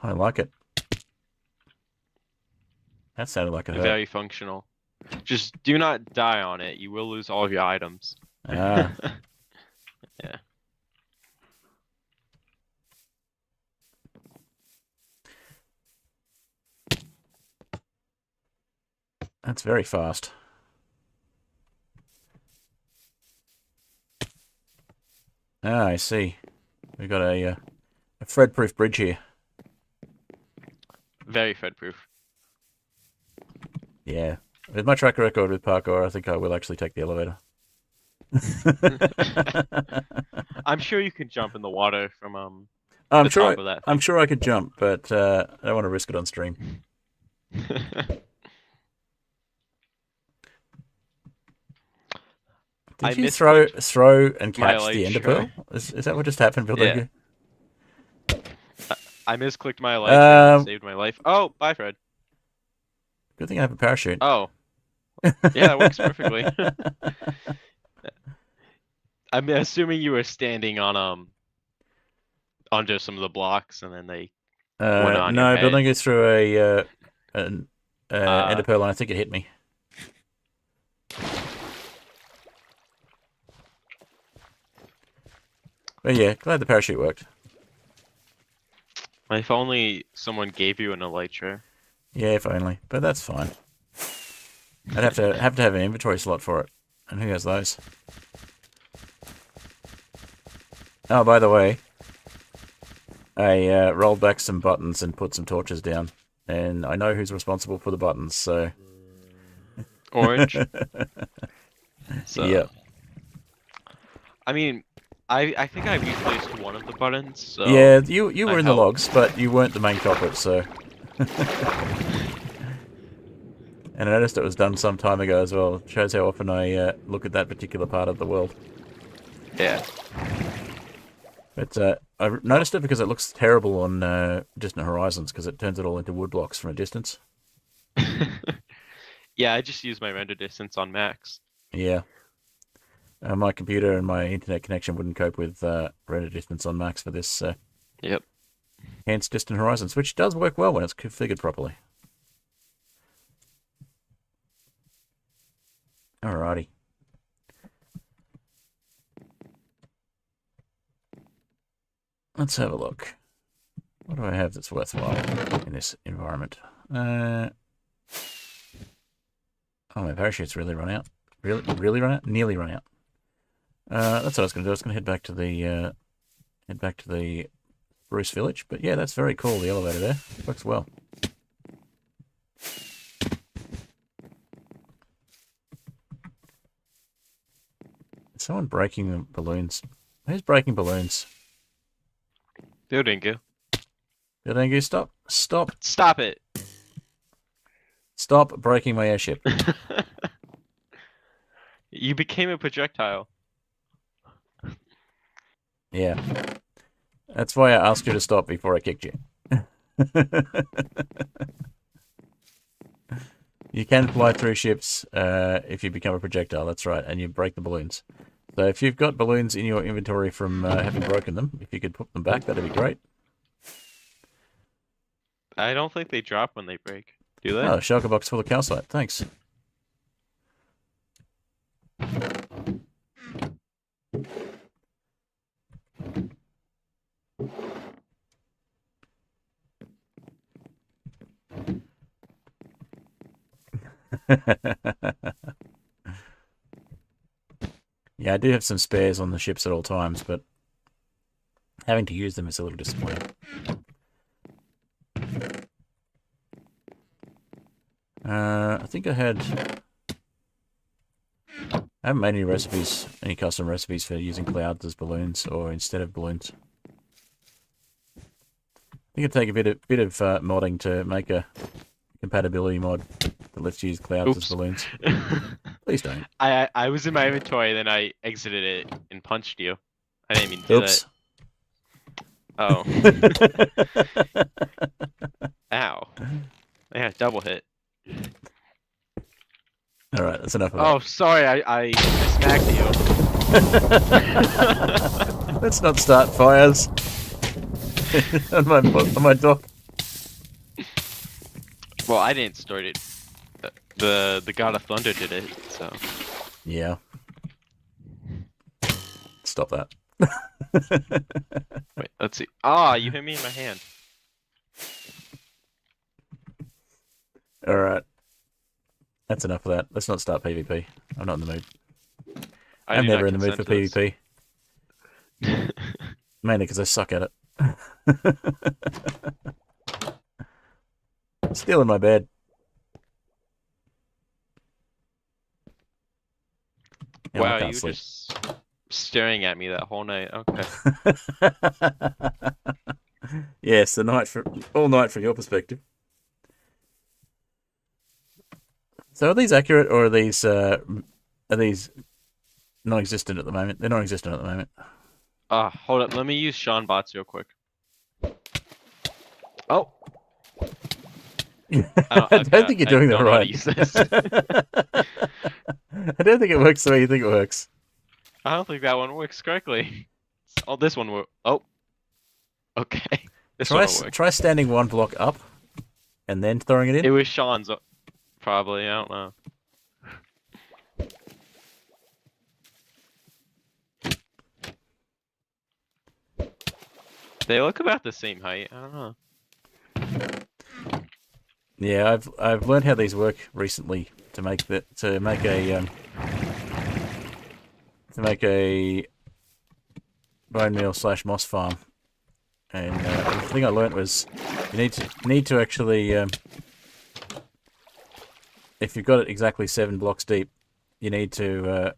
I like it. That sounded like it hurt. Very functional. Just do not die on it. You will lose all of your items. Ah. Yeah. That's very fast. Ah, I see. We've got a Fred-proof bridge here. Very Fed-proof. Yeah. With my track record with parkour, I think I will actually take the elevator. I'm sure you can jump in the water from I'm the sure top of that I'm thing. sure I could jump, but I don't want to risk it on stream. Did you throw and catch the ender pearl? Is that what just happened, Bill? Yeah. I misclicked my light and saved my life. Oh, bye, Fred. Good thing I have a parachute. Oh. Yeah, that works perfectly. I'm assuming you were standing on under some of the blocks and then they went on your no, head. building goes through an ender pearl, and I think it hit me. But yeah, glad the parachute worked. If only someone gave you an elytra. Yeah, if only. But that's fine. I'd have to have an inventory slot for it. And who has those? Oh, by the way, I rolled back some buttons and put some torches down. And I know who's responsible for the buttons, so... Orange? So, yeah. I mean, I think I replaced one of the buttons, so... Yeah, you were in the logs, but you weren't the main culprit, so... And I noticed it was done some time ago as well. It shows how often I look at that particular part of the world. Yeah. But I noticed it because it looks terrible on distant horizons, because it turns it all into wood blocks from a distance. Yeah, I just use my render distance on max. Yeah. My computer and my internet connection wouldn't cope with render distance on max for this. Yep. Hence distant horizons, which does work well when it's configured properly. Alrighty. Let's have a look. What do I have that's worthwhile in this environment? Oh, my parachute's really run out. Really run out? Nearly run out. That's what I was going to do. I was going to head back to the Bruce Village. But yeah, that's very cool. The elevator there works well. Is someone breaking the balloons? Who's breaking balloons? Building go. Building, stop. Stop. Stop it. Stop breaking my airship. You became a projectile. Yeah. That's why I asked you to stop before I kicked you. You can fly through ships if you become a projectile, that's right, and you break the balloons. So if you've got balloons in your inventory from having broken them, if you could put them back, that'd be great. I don't think they drop when they break. Do they? Oh, a shulker box full of calcite, thanks. Yeah, I do have some spares on the ships at all times, but having to use them is a little disappointing. I think I haven't made any recipes, any custom recipes for using clouds as balloons or instead of balloons. I think it'd take a bit of modding to make a compatibility mod that lets you use clouds as balloons. Please don't. I was in my inventory, then I exited it and punched you. I didn't mean to do Oops. that. Oh. Ow. Yeah, double hit. Alright, that's enough of Oh, sorry, I smacked you. that. Let's not start fires on my dock. Well, I didn't start it. The God of Thunder did it, so. Yeah. Stop that. Wait, let's see. Ah, you hit me in my hand. Alright. That's enough of that. Let's not start PvP. I'm not in the mood. I I'm do never not in the mood for consent to PvP. Mainly because I suck at it. Still in my bed. Now I Wow, can't you were sleep. just staring at me that whole night. Okay. Yes, all night from your perspective. So are these accurate or are these non-existent at the moment? They're non-existent at the moment. Hold up. Let me use Sean bots real quick. Oh. I don't think you're doing that right. I don't think it works the way you think it works. I don't think that one works correctly. Oh, this one will. Oh. Okay. This one will work. Try standing one block up and then throwing it in. It was Sean's, probably. I don't know. They look about the same height. I don't know. Yeah, I've learned how these work recently to make a bone meal / moss farm, and the thing I learnt was you need to actually if you've got it exactly 7 blocks deep, you need to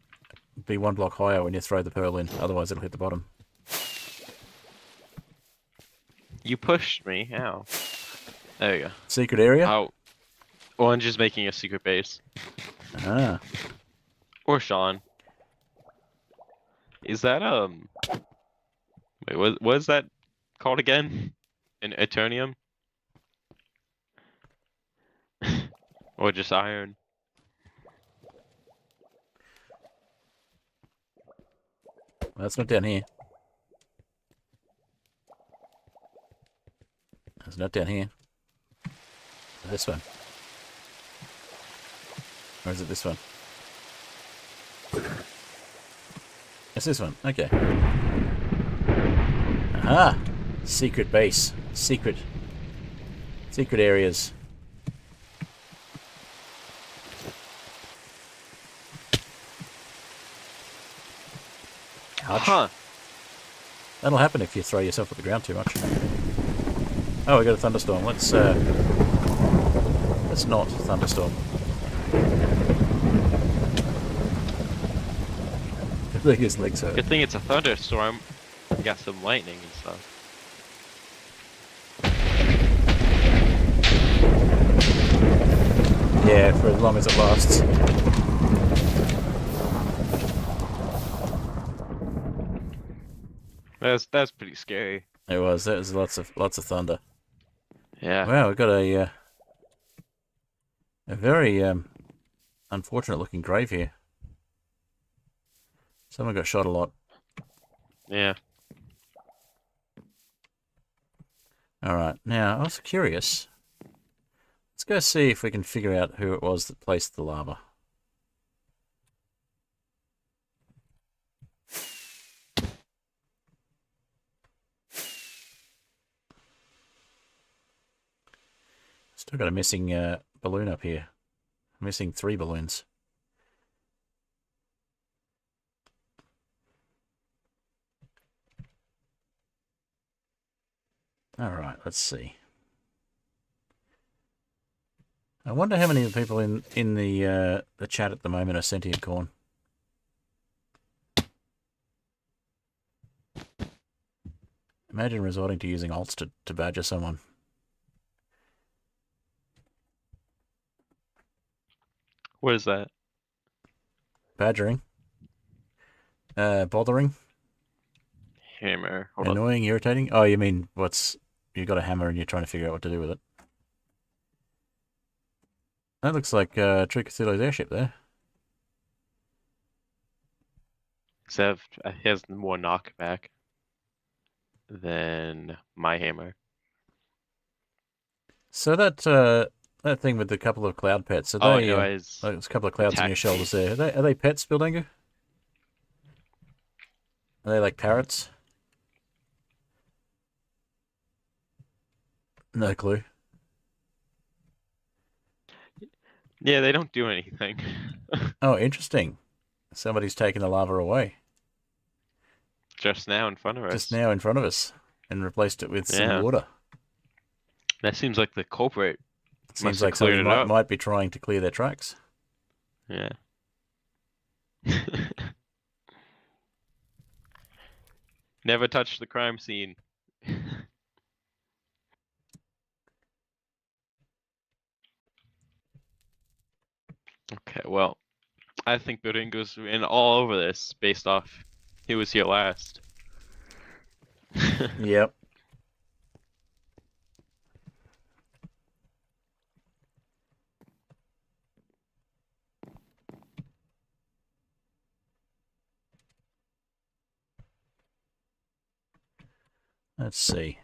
be 1 block higher when you throw the pearl in, otherwise it'll hit the bottom. You pushed me. How? There you go. Secret area? Oh. Orange is making a secret base. Ah. Or Sean. Is that, wait, what is that called again? An Eternium? Or just iron? Well, that's not down here. It's not down here. This one. Or is it this one? It's this one. Okay. Aha! Secret base. Secret areas. Ouch. Huh. That'll happen if you throw yourself at the ground too much. Oh, we got a thunderstorm. Let's not thunderstorm. I think his legs hurt. Good thing it's a thunderstorm. We got some lightning and stuff. Yeah, for as long as it lasts. That's pretty scary. It was. That was lots of thunder. Yeah. Wow, we've got a very unfortunate looking grave here. Someone got shot a lot. Yeah. All right. Now I was curious. Let's go see if we can figure out who it was that placed the lava. Still got a missing balloon up here. Missing 3 balloons. Alright, let's see. I wonder how many people in the chat at the moment are sentient corn. Imagine resorting to using alts to badger someone. What is that? Badgering. Bothering. Hammer. Hold on. Annoying, irritating. Oh, you mean you got a hammer and you're trying to figure out what to do with it. That looks like True Cthulhu's airship there. Except he has more knockback than my hammer. So that thing with the couple of cloud pets, are Oh, they? anyways. There's a couple of clouds on your Attack. shoulders there. Are they pets, Buildinger? Are they like parrots? No clue. Yeah, they don't do anything. Oh, interesting. Somebody's taken the lava away. Just now in front of us. Just now in front of us. And replaced it with some Yeah. water. That seems like the culprit. Seems Must like have cleared somebody it up. might be trying to clear their tracks. Yeah. Never touch the crime scene. Okay, well, I think Building goes in all over this based off who was here last. Yep. Let's see.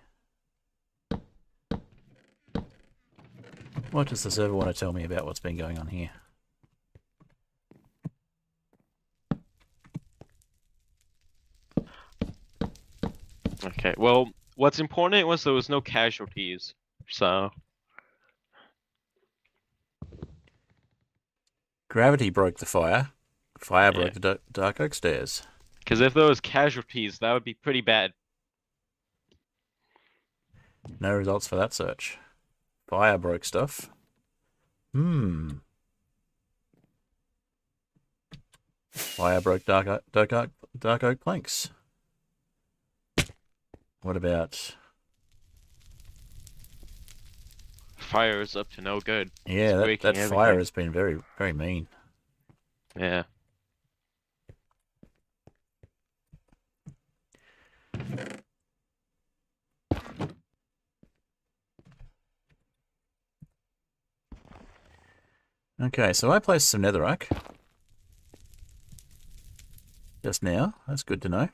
What does the server want to tell me about what's been going on here? Okay, well, what's important was there was no casualties, so... Gravity broke the fire. Fire Yeah. broke the dark oak stairs. Because if there was casualties, that would be pretty bad. No results for that search. Fire broke stuff. Fire broke dark oak planks. What about... Fire is up to no good. Yeah, It's that breaking fire everything. has been very, very mean. Yeah. Okay, so I placed some netherrack. Just now. That's good to know.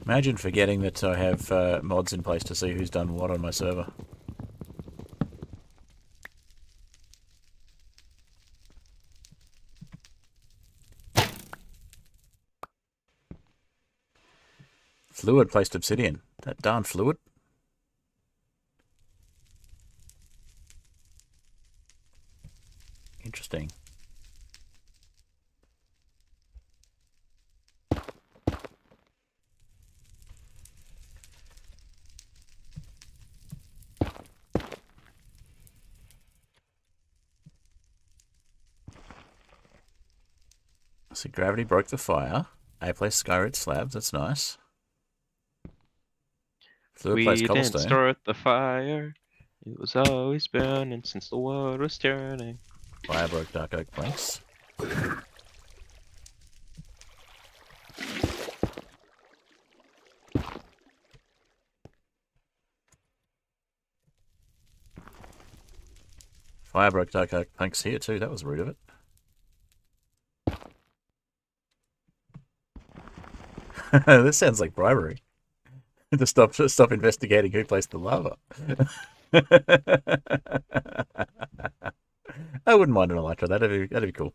Imagine forgetting that I have mods in place to see who's done what on my server. Fluid placed obsidian. That darn fluid. Interesting. See, gravity broke the fire. A place Skyrit slabs. That's nice. Fluid place We didn't cobblestone. start the fire. It was always burning since the world was turning. Fire broke dark oak planks. Fire broke dark oak planks here too. That was rude of it. This sounds like bribery. To stop investigating who placed the lava. I wouldn't mind an elytra. That'd be cool.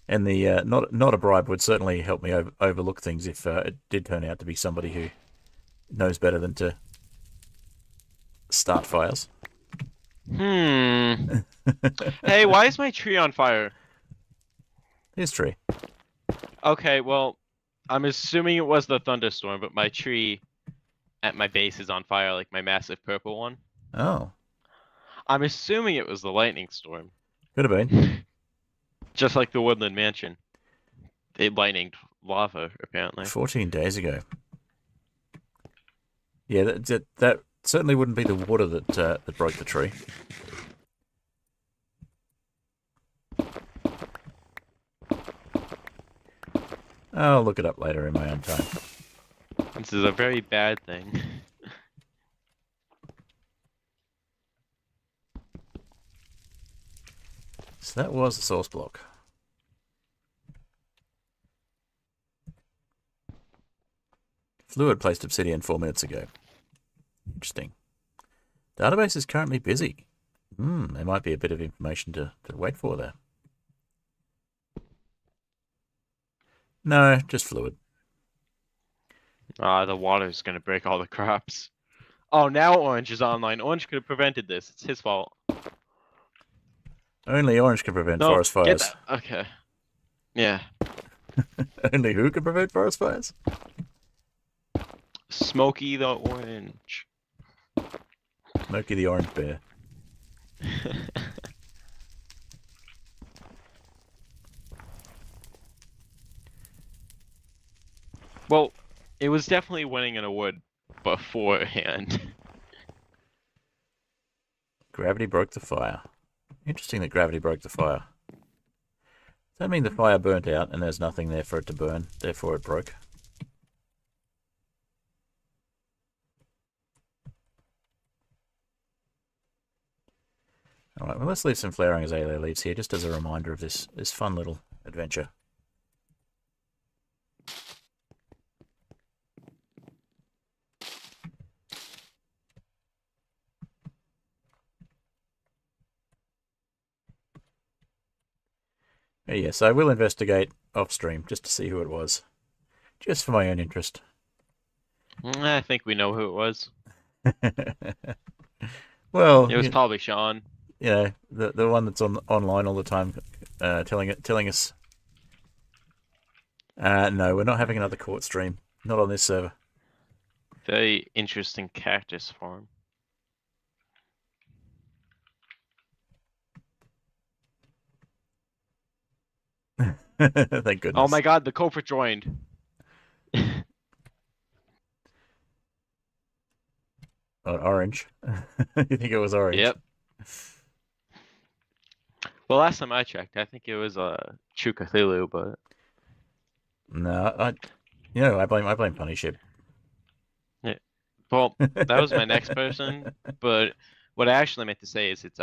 And the not a bribe would certainly help me overlook things if it did turn out to be somebody who knows better than to start fires. Hey, why is my tree on fire? Here's tree. Okay, well, I'm assuming it was the thunderstorm, but my tree at my base is on fire, like my massive purple one. Oh, I'm assuming it was the lightning storm. could have been. Just like the Woodland Mansion. It lightninged lava, apparently. 14 days ago. Yeah, that certainly wouldn't be the water that broke the tree. I'll look it up later in my own time. This is a very bad thing. So that was the source block. Fluid placed obsidian 4 minutes ago. Interesting. Database is currently busy. There might be a bit of information to wait for there. No, just fluid. The water's gonna break all the crops. Oh, now Orange is online. Orange could have prevented this. It's his fault. Only orange can prevent No, forest get fires. that. Okay. Yeah. Only who can prevent forest fires? Smokey the Orange. Smokey the orange bear. Well, it was definitely winning in a wood beforehand. Gravity broke the fire. Interesting that gravity broke the fire. Does that mean the fire burnt out and there's nothing there for it to burn, therefore it broke? Alright, well let's leave some flaring azalea leaves here just as a reminder of this fun little adventure. Yes, I will investigate off-stream just to see who it was. Just for my own interest. I think we know who it was. Well, It was probably Sean. You know, the one that's online all the time, telling us. No, we're not having another court stream. Not on this server. Very interesting cactus farm. Thank goodness. Oh my god, the culprit joined. Orange. You think it was orange? Yep. Well, last time I checked, I think it was Chukathilu, but No, I blame Punisher. yeah. Well, that was my next person, but what I actually meant to say is it's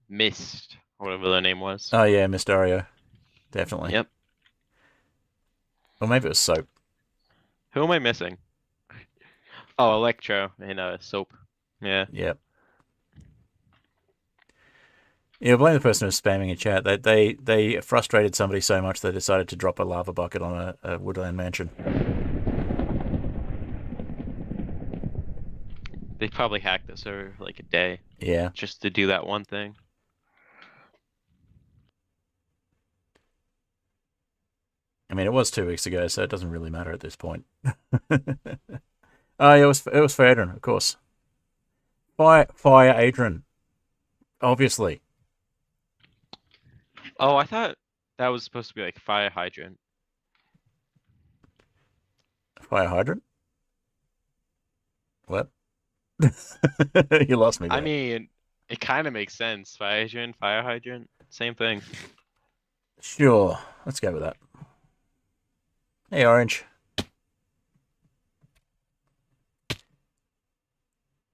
Mist, or whatever their name was. Oh yeah, Mysterio. Definitely. Yep. Or maybe it was Soap. Who am I missing? Oh, Electro and Soap. Yeah. Yep. Yeah, blame the person who's spamming in chat. They frustrated somebody so much they decided to drop a lava bucket on a woodland mansion. They probably hacked the server for like a day. Yeah. Just to do that one thing. I mean, it was 2 weeks ago, so it doesn't really matter at this point. Oh, yeah, it was for Adrian, of course. Fire Adrian. Obviously. Oh, I thought That was supposed to be like fire hydrant. Fire hydrant? What? You lost me there. I mean, it kind of makes sense. Fire hydrant, same thing. Sure. Let's go with that. Hey, Orange. Are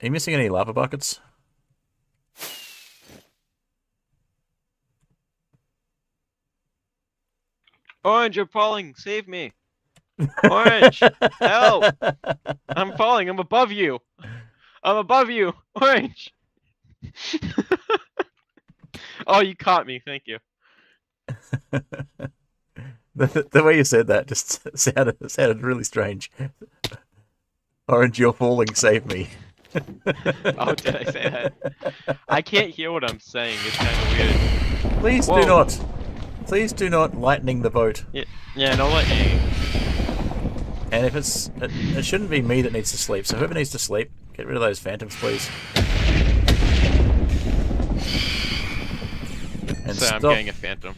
you missing any lava buckets? Orange, you're falling. Save me. Orange, help. I'm falling. I'm above you. I'm above you. Orange. Oh, you caught me. Thank you. The way you said that just sounded really strange. Orange, you're falling. Save me. Oh, did I say that? I can't hear what I'm saying. It's kind of weird. Please Whoa. do not. Please do not lightning the boat. Yeah, no lightning. And if it shouldn't be me that needs to sleep. So whoever needs to sleep, get rid of those phantoms, please. And So I'm stop. getting a phantom.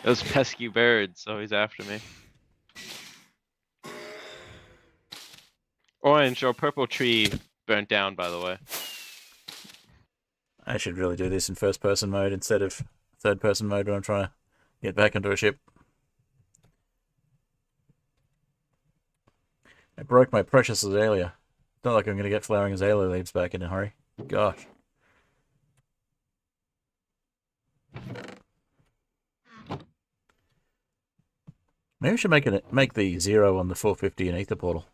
Those pesky birds always after me. Orange or purple tree burnt down, by the way. I should really do this in first-person mode instead of third-person mode when I'm trying to get back into a ship. I broke my precious azalea. It's not like I'm going to get flowering azalea leaves back in a hurry. Gosh. Maybe we should make the 0 on the 450 in Aether Portal.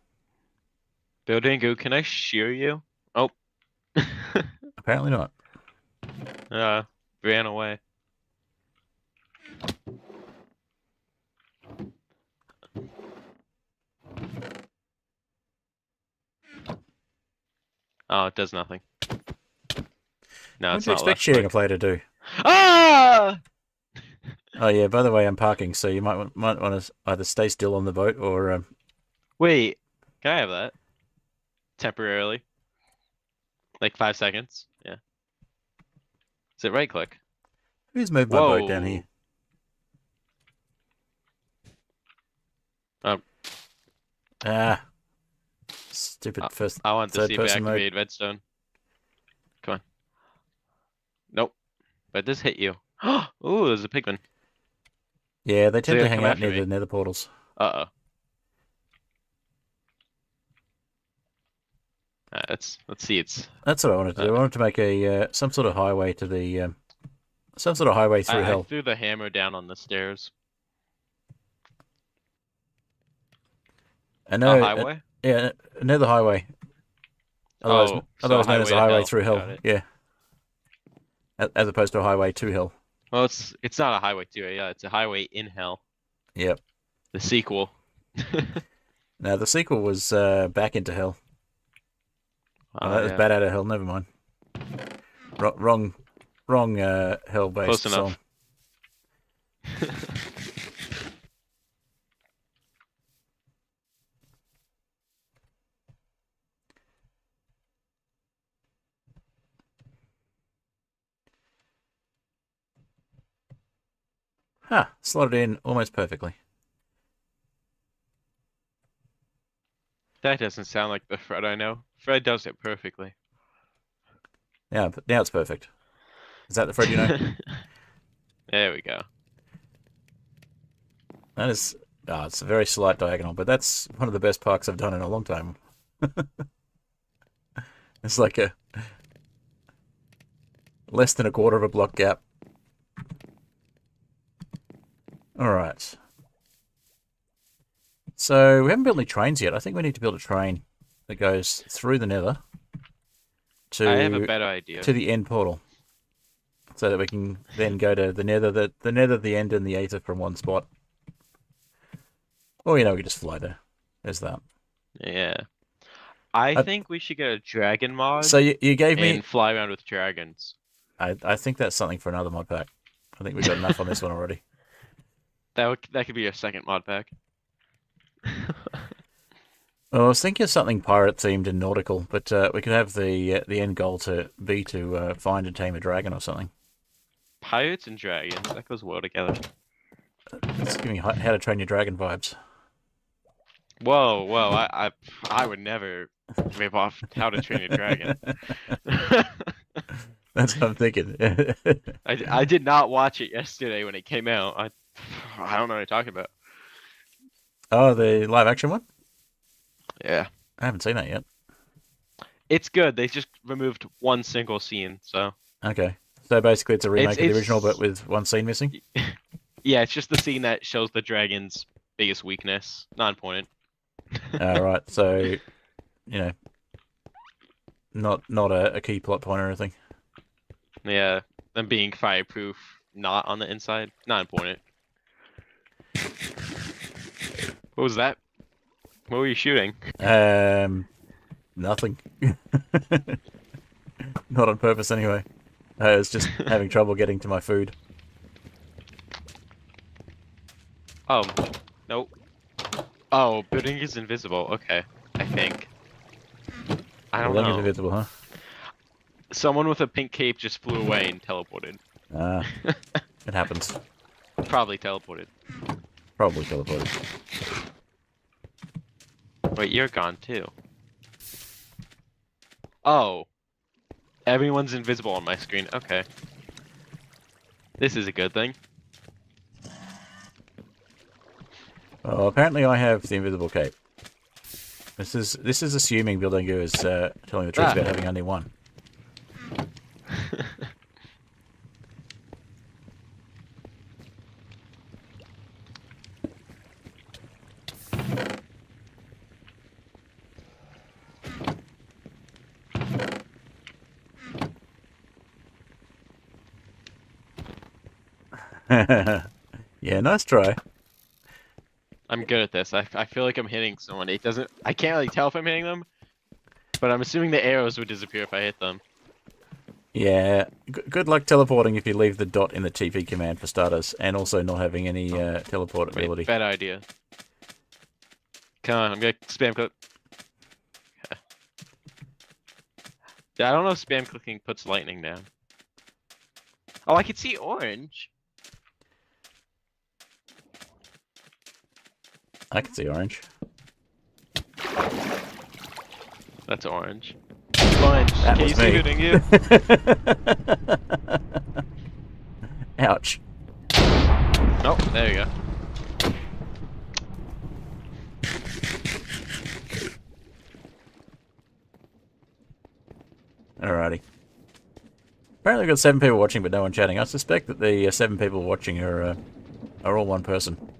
Building goo, can I shear you? Oh. Apparently not. Ran away. Oh, it does nothing. No, What it's do you not expect left shearing a click. player to do? Ah! Oh yeah, by the way, I'm parking, so you might want to either stay still on the boat or Wait, can I have that? Temporarily. Like 5 seconds. Yeah. Is it right click? who's moved my boat down here? Ah, stupid first. I want to third see if it person mode. activated redstone. Come on. Nope. But this hit you. Ooh, there's a pigman. Yeah, they tend they to hang come out after near me. the nether portals. Uh-oh. Let's see. That's what I wanted to do. I wanted to make a some sort of highway to the some sort of highway through I hell. threw the hammer down on the stairs. I know. A highway? Yeah, another highway. So Otherwise known as a highway hell. through hell. Got it. Yeah. As opposed to a highway to hell. Well, it's not a highway to it. Yeah, it's a highway in hell. Yep. The sequel. Now the sequel was Back into Hell. Oh, that was yeah. Bad Out of Hell. Never mind. Wrong hell-based Close song. enough. Ha! Slotted in almost perfectly. That doesn't sound like the Fred I know. Fred does it perfectly. Now it's perfect. Is that the Fred you know? There we go. That is... Oh, it's a very slight diagonal, but that's one of the best parks I've done in a long time. It's like a... less than a quarter of a block gap. Alright. So, we haven't built any trains yet. I think we need to build a train that goes through the nether to... I have a better idea. To the end portal. So that we can then go to the nether, the end, and the aether from one spot. Or, we just fly there. There's that. Yeah. I think we should get a dragon mod. So you gave me... And fly around with dragons. I think that's something for another mod pack. I think we've got enough on this one already. That could be our second mod pack. Well, I was thinking of something pirate themed and nautical, but we could have the end goal to be to find and tame a dragon or something. Pirates and dragons. That goes well together. It's giving How to Train Your Dragon vibes. Whoa, whoa! I would never rip off How to Train a Dragon. That's what I'm thinking. I did not watch it yesterday when it came out. I don't know what you're talking about. Oh, the live action one? Yeah. I haven't seen that yet. It's good. They just removed one single scene, so. Okay. So basically it's a remake of the It's- original, but with one scene missing? Yeah, it's just the scene that shows the dragon's biggest weakness. Not important. Right. So, you know, not a key plot point or anything. Yeah, them being fireproof, not on the inside. Not important. What was that? What were you shooting? Nothing. Not on purpose anyway. I was just having trouble getting to my food. Oh, nope. Oh, building is invisible. Okay, I think. I don't Building is know. invisible, huh? Someone with a pink cape just flew away and teleported. Ah, it happens. Probably teleported. Probably teleported. Wait, you're gone too. Oh. Everyone's invisible on my screen. Okay. This is a good thing. Well, apparently I have the invisible cape. This is assuming Buildangu is telling the truth about having only one. Yeah, nice try. I'm good at this. I feel like I'm hitting someone. It doesn't. I can't really tell if I'm hitting them, but I'm assuming the arrows would disappear if I hit them. Yeah, good luck teleporting if you leave the dot in the TP command for starters, and also not having any teleport ability. Wait, bad idea. Come on, I'm gonna spam click. Yeah, I don't know if spam clicking puts lightning down. Oh, I can see orange. I can see orange. That's orange. Orange. That Can was you see me. hitting you? Ouch. Oh, there you go. Alrighty. Apparently we've got 7 people watching, but no one chatting. I suspect that the 7 people watching are all one person.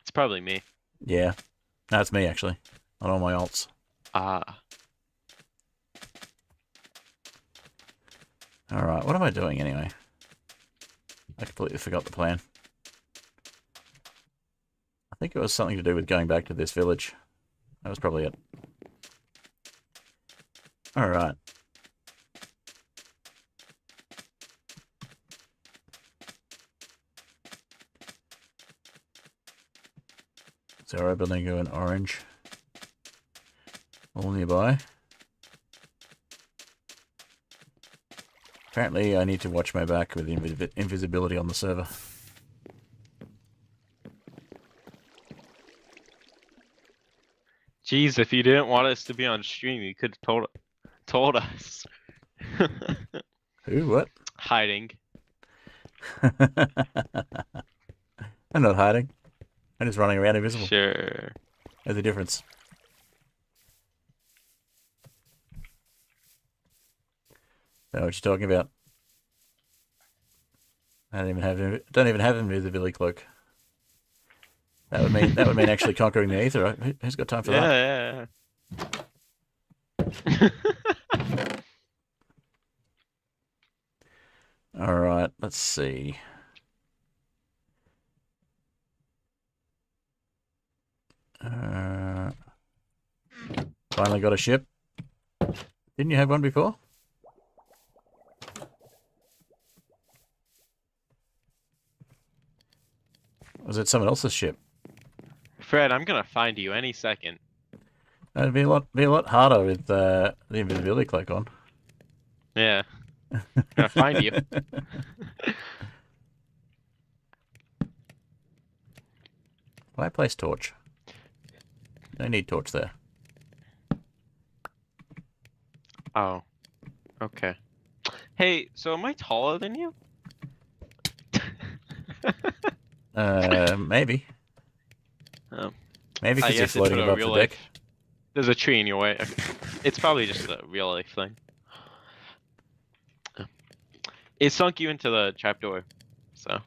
It's probably me. Yeah. No, it's me, actually. On all my alts. Ah. Alright, what am I doing anyway? I completely forgot the plan. I think it was something to do with going back to this village. That was probably it. Alright. Zero building an orange. All nearby. Apparently I need to watch my back with invisibility on the server. Jeez, if you didn't want us to be on stream, you could have told us. Who? What? Hiding. I'm not hiding. I'm just running around invisible. Sure. There's a difference. I know what you're talking about. I don't even have an invisibility cloak. That would mean actually conquering the Aether. Who's got time for that? Yeah. Alright, let's see. Finally got a ship. Didn't you have one before? Was it someone else's ship? Fred, I'm gonna find you any second. That'd be a lot harder with the invisibility cloak on. Yeah. Gonna find you. Why place torch? No need torch there. Oh. Okay. Hey, so am I taller than you? Maybe. Oh. Maybe I because you're guess it's floating a above real the deck. life. There's a tree in your way. Okay. It's probably just a real life thing. It sunk you into the trapdoor. So.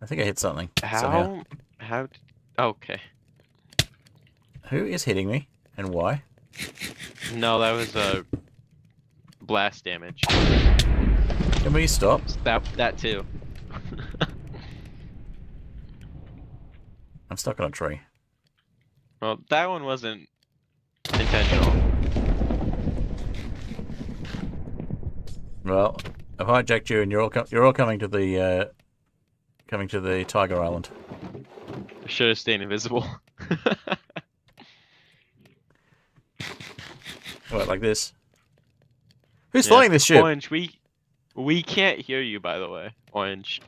I think I hit something somehow. How? Okay. Who is hitting me and why? No, that was blast damage. Can we stop? That too. I'm stuck on a tree. Well, that one wasn't intentional. Well, I've hijacked you, and you're all coming to the Taiga Island. I should have stayed invisible. What, like this? Who's Yeah. flying this ship? Orange, we can't hear you, by the way. Orange.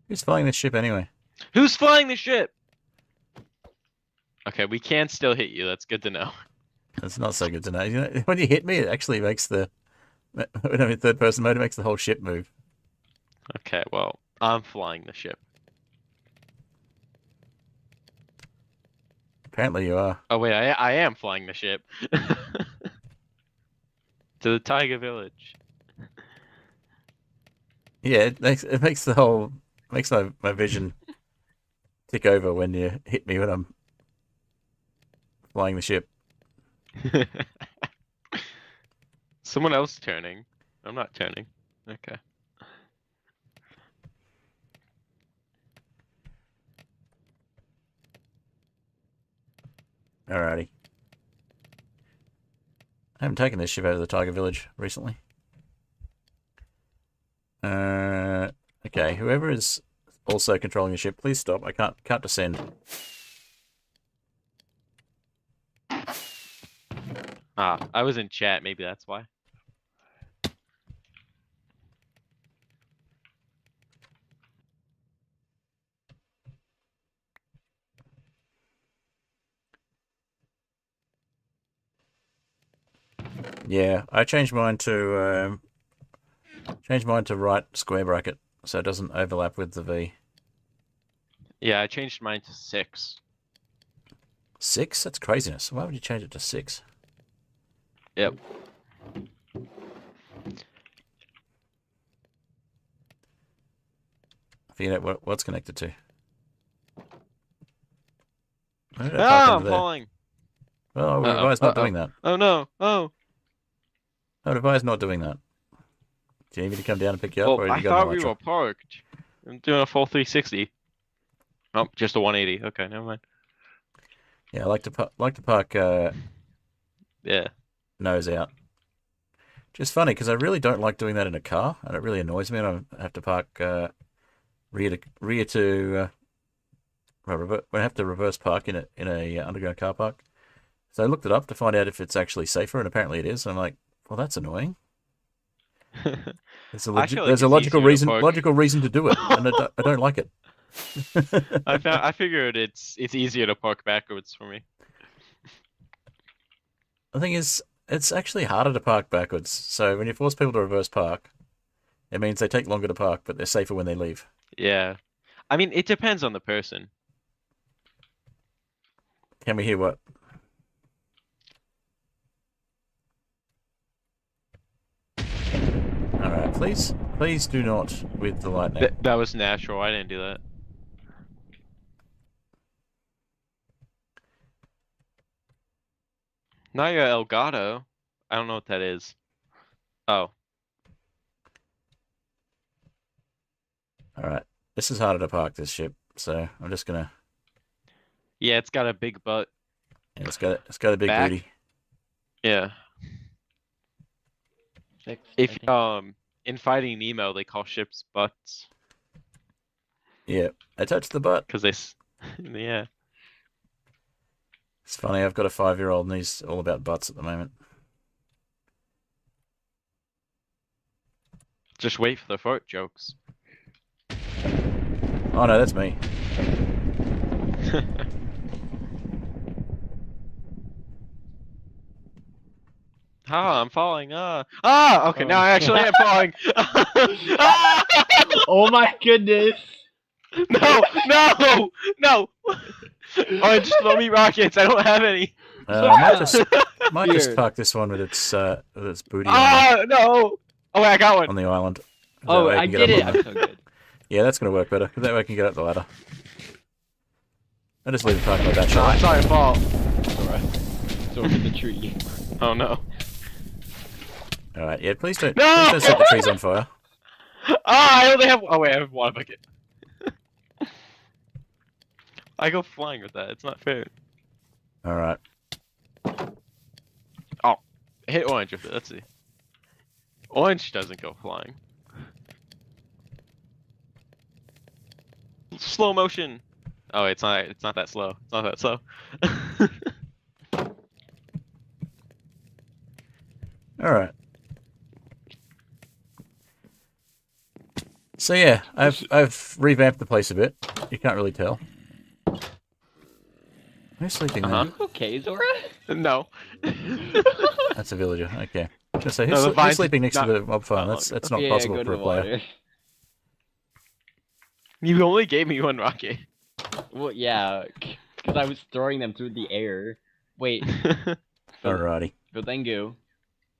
Who's flying this ship anyway? Who's flying the ship? Okay, we can still hit you. That's good to know. That's not so good to know. You know, when you hit me, it actually makes when I'm in third person mode, it makes the whole ship move. Okay, well, I'm flying the ship. Apparently you are. Oh wait, I am flying the ship. To the Taiga village. Yeah, it makes the whole my vision tick over when you hit me when I'm flying the ship. Someone else turning. I'm not turning. Okay. Alrighty. I haven't taken this ship out of the Taiga village recently. Okay, whoever is also controlling the ship, please stop. I can't descend. Ah, I was in chat. Maybe that's why. Yeah, I changed mine to right square bracket so it doesn't overlap with the V. Yeah, I changed mine to 6. 6? That's craziness. Why would you change it to 6? Yep. Forget what's connected to. Why did I park Ah, I'm under there? falling. Well, I would advise not doing that. Oh no. Oh. I would advise not doing that. Do you need me to come down and pick you up, Well, or have I you got an thought we elytra? were parked. I'm doing a full 360. Oh, just a 180. Okay, never mind. Yeah, I like to park Yeah. nose out. Just funny because I really don't like doing that in a car, and it really annoys me. And I have to park rear to when I have to reverse park in a underground car park. So I looked it up to find out if it's actually safer, and apparently it is. And I'm like, well, that's annoying. I feel like There's a it's logical easier to reason to do it, and I don't like it. I figured it's easier to park backwards for me. The thing is, it's actually harder to park backwards. So when you force people to reverse park, it means they take longer to park, but they're safer when they leave. Yeah. I mean, it depends on the person. Can we hear what? Alright, please do not with the lightning. That was natural. I didn't do that. Naya Elgato. I don't know what that is. Oh. Alright, this is harder to park, this ship, so I'm just gonna... Yeah, it's got a big butt. Yeah, it's got a big Back? booty. Yeah. 6. If in Finding Nemo they call ships butts Yeah, I touched the butt. because in the air. It's funny, I've got a 5-year-old and he's all about butts at the moment. Just wait for the fart jokes. Oh no, that's me. Ah, I'm falling. Okay, Oh. now I actually am falling. Ah! Oh my goodness! No, no, no. Oh, just throw me rockets. I don't have any. I might just Here. park this one with its booty No. Oh, wait, I got on one. the island. That Oh, way I can get did up it! on I'm the- so good. Yeah, that's gonna work better. 'Cause that way I can get up the ladder. I'll just leave it parked like that, No, shall I I? saw it fall. Alright. It's over the tree. Oh no. Alright, yeah, please don't No! set the trees on fire. I only have. Oh wait, I have one bucket. I go flying with that. It's not fair. Alright. Hit orange with it. Let's see. Orange doesn't go flying. Slow motion. Oh, it's not. It's not that slow. It's not that slow. Alright. So yeah, I've revamped the place a bit. You can't really tell. Who's sleeping there? Uh-huh. Okay, Zora? No. That's a villager. Okay. Just say No, the who's vine's sleeping next to not- the mob farm? not That's not Yeah, possible go for to a the player. water. You only gave me one rocket. Well, yeah, because I was throwing them through the air. Wait, Alrighty. but then go.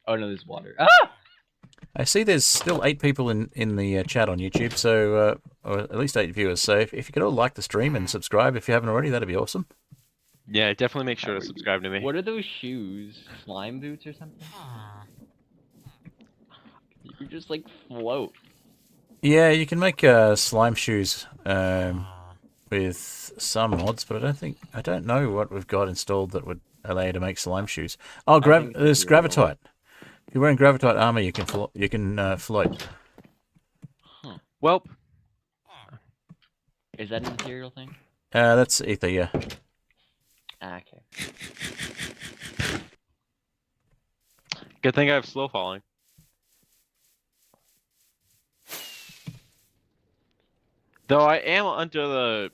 Oh no, there's water. Ah! I see there's still 8 people in the chat on YouTube, so or at least 8 viewers. So if you could all like the stream and subscribe if you haven't already, that'd be awesome. Yeah, definitely make sure to subscribe to me. What are those shoes? Slime boots or something? You just like float. Yeah, you can make slime shoes with some mods, but I don't know what we've got installed that would allow you to make slime shoes. Oh, think there's it's real. gravitite. If you're wearing gravitite armor, you can float. Welp. Is that an Ethereal thing? That's ether, yeah. Ah, okay. Good thing I have slow falling. Though I am under the.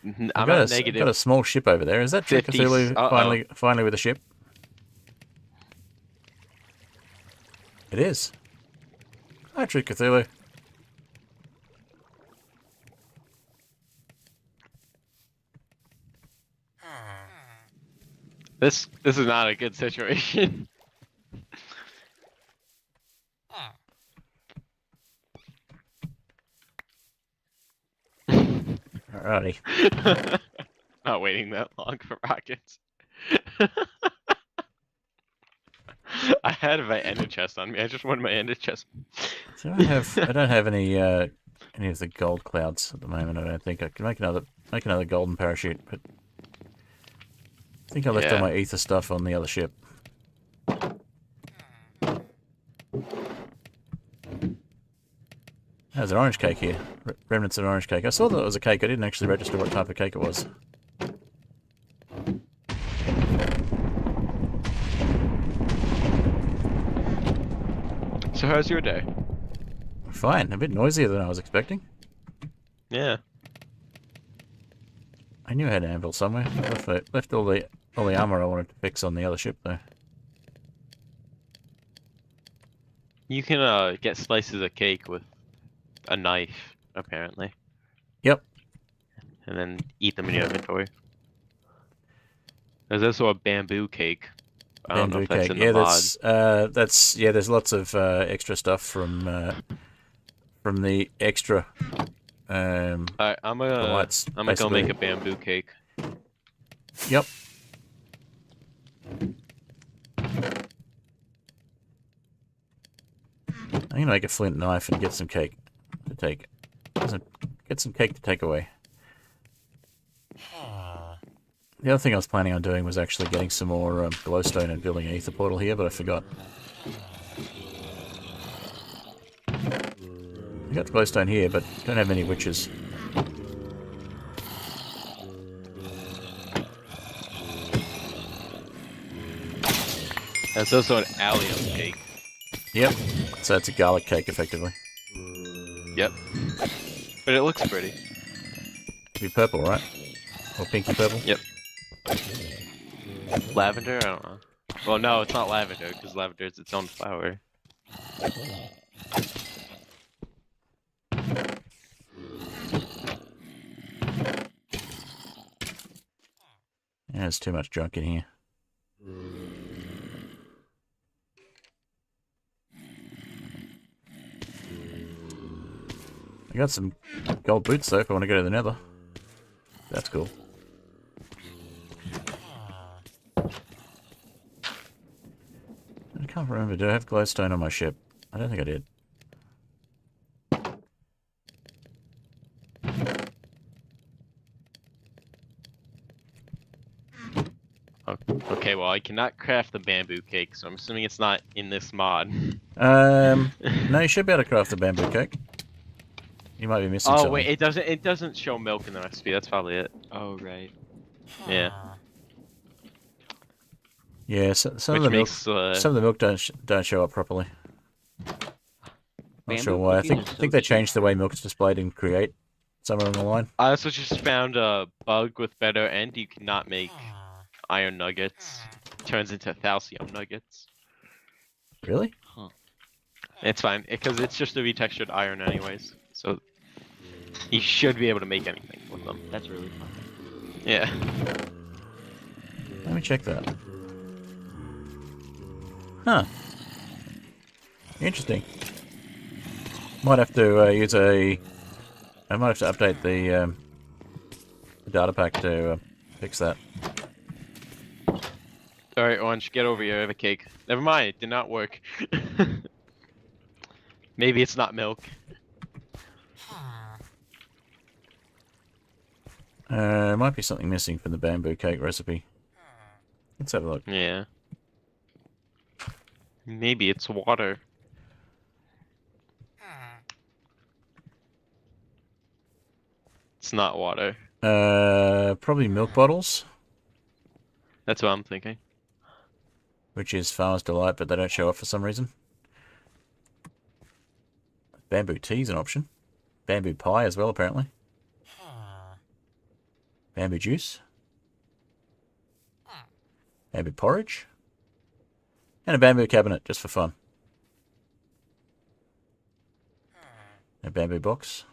I'm I've at got negative. a small ship over there. Is that 50s. Cthulhu Uh-oh. finally with a ship? It is. Hi, True Cthulhu. This is not a good situation. Alrighty. Not waiting that long for rockets. I had my ender chest on me. I just wanted my ender chest. So I don't have any of the gold clouds at the moment. I don't think I can make another golden parachute, but I think I left all Yeah. my ether stuff on the other ship. There's an orange cake here. Remnants of an orange cake. I saw that it was a cake. I didn't actually register what type of cake it was. So how's your day? Fine. A bit noisier than I was expecting. Yeah. I knew I had an anvil somewhere. I left all the armor I wanted to fix on the other ship though. You can get slices of cake with a knife, apparently. Yep. And then eat them in your inventory. There's also a bamboo cake. I don't know Bamboo if that's cake. in the Yeah, mod. there's lots of extra stuff from the extra Alright, I'm gonna lights, go make basically. a bamboo cake. Yep. I'm gonna make a flint knife and get some cake to take. Get some cake to take away. The other thing I was planning on doing was actually getting some more glowstone and building an Aether Portal here, but I forgot. I got glowstone here, but don't have any witches. That's also an allium cake. Yep. So it's a garlic cake, effectively. Yep. But it looks pretty. It'd be purple, right? Or pinky purple? Yep. Lavender? I don't know. Well, no, it's not lavender, because lavender is its own flower. Yeah, there's too much junk in here. I got some gold boots though if I want to go to the Nether. That's cool. I can't remember. Do I have glowstone on my ship? I don't think I did. Okay, well, I cannot craft the bamboo cake, so I'm assuming it's not in this mod. No, you should be able to craft the bamboo cake. You might be missing something. Oh wait, it doesn't show milk in the recipe. That's probably it. Oh right. Yeah. Yeah, some of Which the makes some of the milk don't show up properly. Not sure Bamboo why. I cookies are think so they cheap. changed the way milk's displayed in Create somewhere along the line. I also just found a bug with better end. You cannot make iron nuggets. Turns into thalcium nuggets. Really? It's fine because it's just a retextured iron anyways. So you should be able to make anything with them. That's really fun. Yeah. Let me check that. Huh. Interesting. Might have to use a. I might have to update the data pack to fix that. Alright, Orange, get over here. I have a cake. Never mind, it did not work. Maybe it's not milk. Might be something missing from the bamboo cake recipe. Let's have a look. Yeah. Maybe it's water. It's not water. Probably milk bottles, That's what I'm thinking. which is Farmer's Delight, but they don't show up for some reason. Bamboo tea is an option. Bamboo pie as well, apparently. Bamboo juice. Bamboo porridge. And a bamboo cabinet, just for fun. A bamboo box.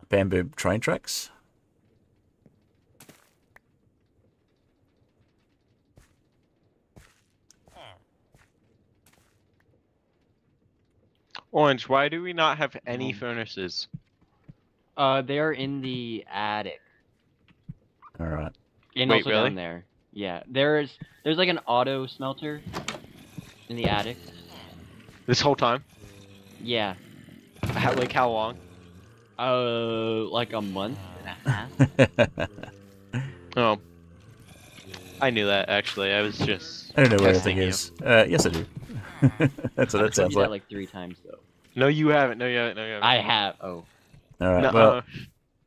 Bamboo train tracks. Orange, why do we not have any furnaces? They are in the attic. Alright. And Wait, also really? down there. Yeah. There's like an auto smelter in the attic. This whole time? Yeah. Like how long? Like a month and a half. Oh. I knew that actually. I was just I don't know where testing everything you. is. Yes, I do. That's what I've that told sounds you that like. like 3 times though. No, you haven't. No, you haven't. No, you haven't. I have. Oh. Alright, No, well,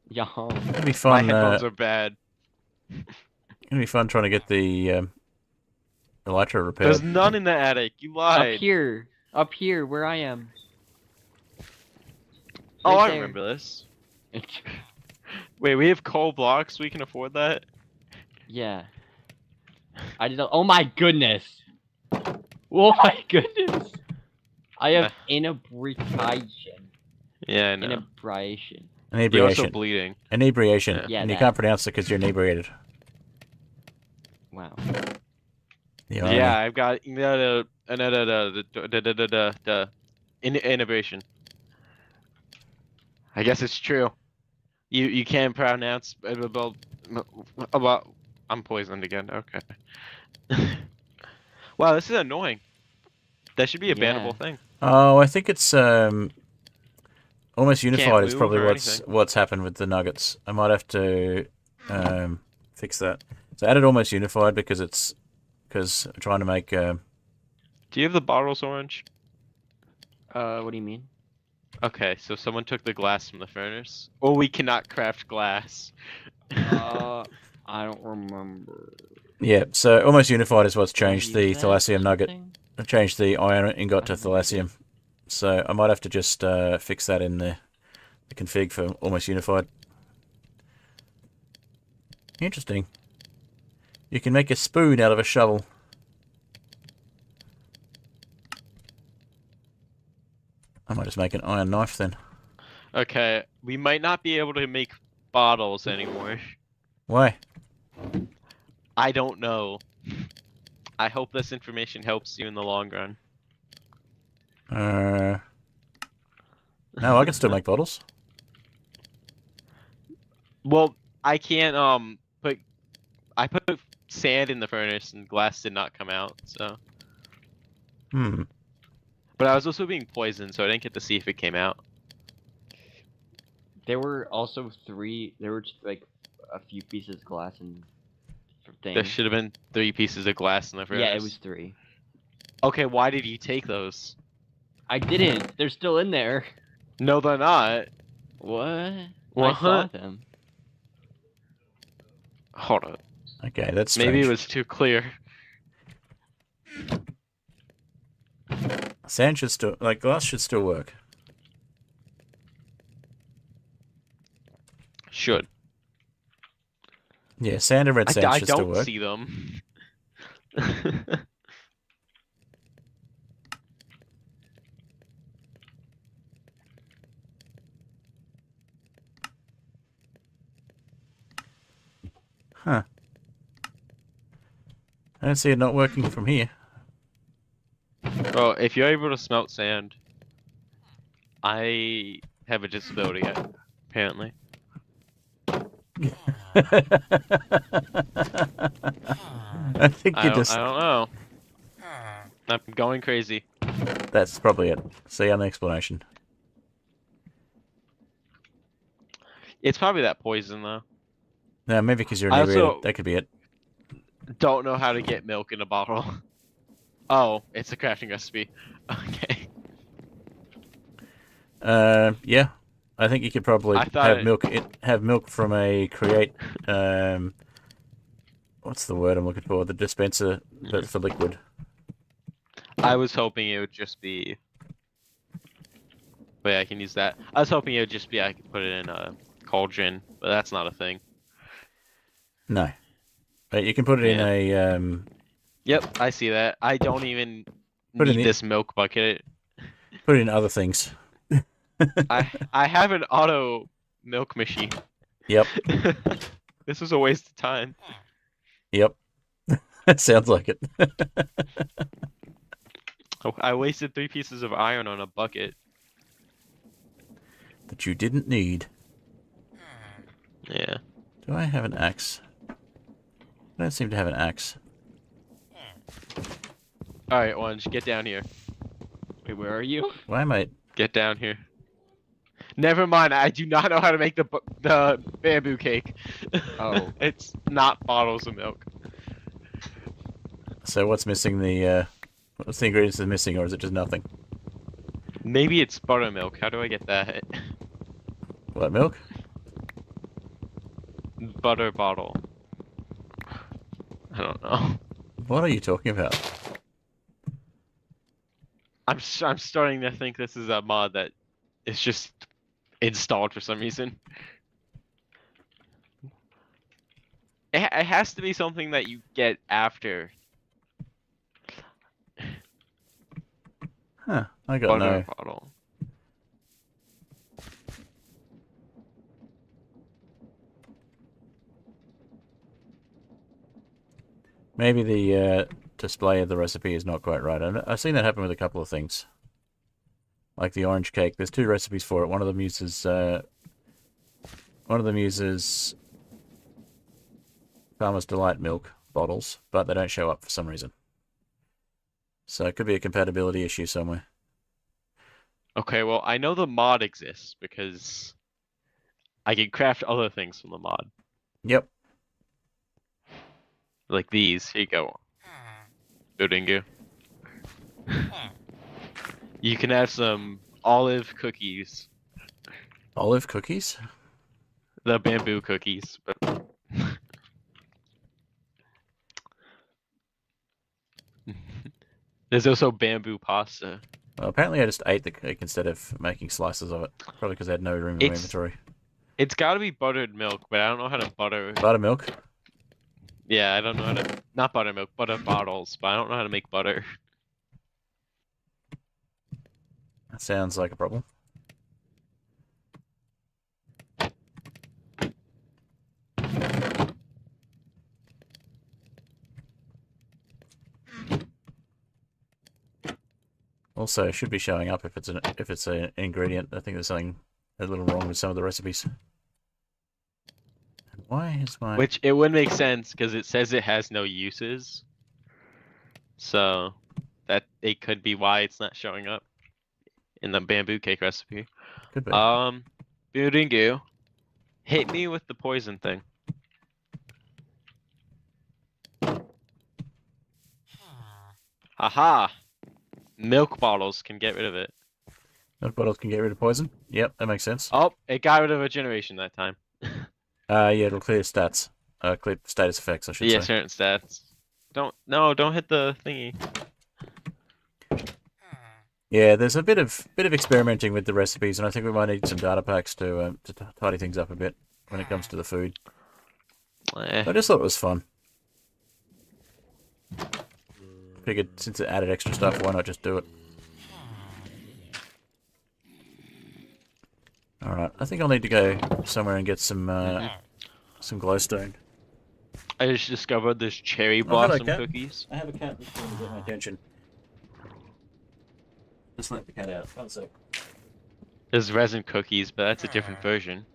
Y'all. it'll be my fun. headphones are bad. It'll be fun trying to get the elytra repaired. There's none in the attic. You lied. Up here, where I am. Oh, Right I there. remember this. Wait, we have coal blocks. We can afford that. Yeah. I did. Oh my goodness. Oh my goodness. I have inebriation. Yeah, I know. Inebriation. You're also Inebriation. bleeding. Inebriation. Yeah, And you that. can't pronounce it because you're inebriated. Wow. The irony. Yeah, I've got innovation. I guess it's true. You can't pronounce about. I'm poisoned again. Okay. Wow, this is annoying. That should be a bannable thing. Oh, I think it's almost unified is move probably or what's happened with the nuggets. I might have to fix that. So I added almost unified because I'm trying to make Do you have the bottles, Orange? What do you mean? Okay, so someone took the glass from the furnace. Or we cannot craft glass. I don't remember. Yeah, so almost unified is what's Are changed you the there, Thalassium nugget. something? Changed the iron ingot to I don't know. Thalassium. So I might have to just fix that in the config for almost unified. Interesting. You can make a spoon out of a shovel. I might just make an iron knife then. Okay, we might not be able to make bottles anymore. Why? I don't know. I hope this information helps you in the long run. No, I can still make bottles. Well, I can't I put sand in the furnace and glass did not come out, so. Hmm. But I was also being poisoned, so I didn't get to see if it came out. There were also 3. There were just, like a few pieces of glass and things. There should have been 3 pieces of glass in the furnace. Yeah, it was 3. Okay, why did you take those? I didn't. They're still in there. No, they're not. What? What? I saw them. Hold on. Okay, that's strange. Maybe it was too clear. Sand should still, like glass should still work. Should. Yeah, sand and red sand I should still don't work. see them. Huh. I don't see it not working from here. Well, if you're able to smelt sand, I have a disability, apparently. I think you just... I don't know. I'm going crazy. That's probably it. See on the explanation. It's probably that poison, though. No, maybe because you're I inebriated. also- That could be it. Don't know how to get milk in a bottle. Oh, it's a crafting recipe. Okay. Yeah. I think you could probably I thought have it- milk. Have milk from a create. What's the word I'm looking for? The dispenser, but for liquid. I was hoping it would just be. But yeah, I can use that. I was hoping it would just be I could put it in a cauldron, but that's not a thing. No, but you can put it in Yeah. a. Yep, I see that. I don't even Put it need in- this milk bucket. Put it in other things. I have an auto milk machine. Yep. This was a waste of time. Yep. It sounds like it. I wasted 3 pieces of iron on a bucket. That you didn't need. Yeah. Do I have an axe? I don't seem to have an axe. Alright, Orange, get down here. Wait, where are you? Why am I? Get down here. Never mind, I do not know how to make the bamboo cake. Oh. It's not bottles of milk. So what's missing? What's the ingredients that's missing, or is it just nothing? Maybe it's buttermilk. How do I get that? What, milk? Butter bottle. I don't know. What are you talking about? I'm starting to think this is a mod that is just installed for some reason. It has to be something that you get after Huh? I got butter no. bottle. Maybe the display of the recipe is not quite right. I've seen that happen with a couple of things. Like the orange cake. There's 2 recipes for it. One of them uses Farmer's Delight milk bottles, but they don't show up for some reason. So it could be a compatibility issue somewhere. Okay, well, I know the mod exists because I can craft other things from the mod. Yep. Like these. Here you go. Budingu. You can have some olive cookies. Olive cookies? The bamboo cookies. But There's also bamboo pasta. Well, apparently I just ate the cake instead of making slices of it. Probably because I had no room in my inventory. It's got to be buttered milk, but I don't know how to butter. Buttermilk? Yeah, I don't know how to. Not buttermilk, butter bottles, but I don't know how to make butter. That sounds like a problem. Also, it should be showing up if it's an ingredient. I think there's something a little wrong with some of the recipes. And why is my... Which it would make sense because it says it has no uses. So that it could be why it's not showing up in the bamboo cake recipe. Could be. Building you. Hit me with the poison thing. Aha! Milk bottles can get rid of it. Milk bottles can get rid of poison? Yep, that makes sense. Oh, it got rid of a generation that time. Yeah, it'll clear stats. Clear status effects, I should Yeah, say. certain stats. Don't hit the thingy. Yeah, there's a bit of experimenting with the recipes, and I think we might need some data packs to tidy things up a bit when it comes to the food. I just thought it was fun. Figured since it added extra stuff, why not just do it? Alright, I think I'll need to go somewhere and get some glowstone. I just discovered there's cherry hello, blossom cat. cookies. I have a cat that's trying to get my attention. Just let the cat out. One sec. There's resin cookies, but that's a different version.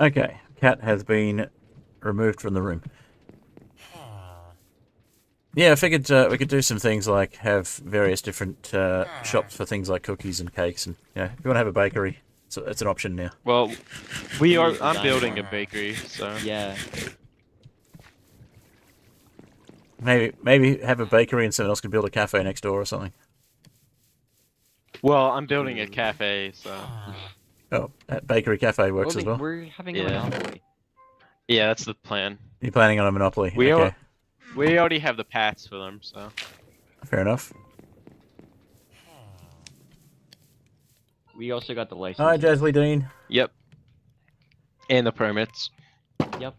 Okay, cat has been removed from the room. Yeah, I figured we could do some things like have various different shops for things like cookies and cakes, and if you want to have a bakery, so it's an option now. Well, I'm building a bakery, so Yeah. Maybe have a bakery and someone else can build a cafe next door or something. Well, I'm building a cafe, so Oh, that bakery cafe works as well. We're having a Yeah. monopoly. yeah, that's the plan. You're planning on a monopoly? We Okay, We already have the paths for them, so fair enough. We also got the license. Hi, Jasley Dean. yep. And the permits Yep.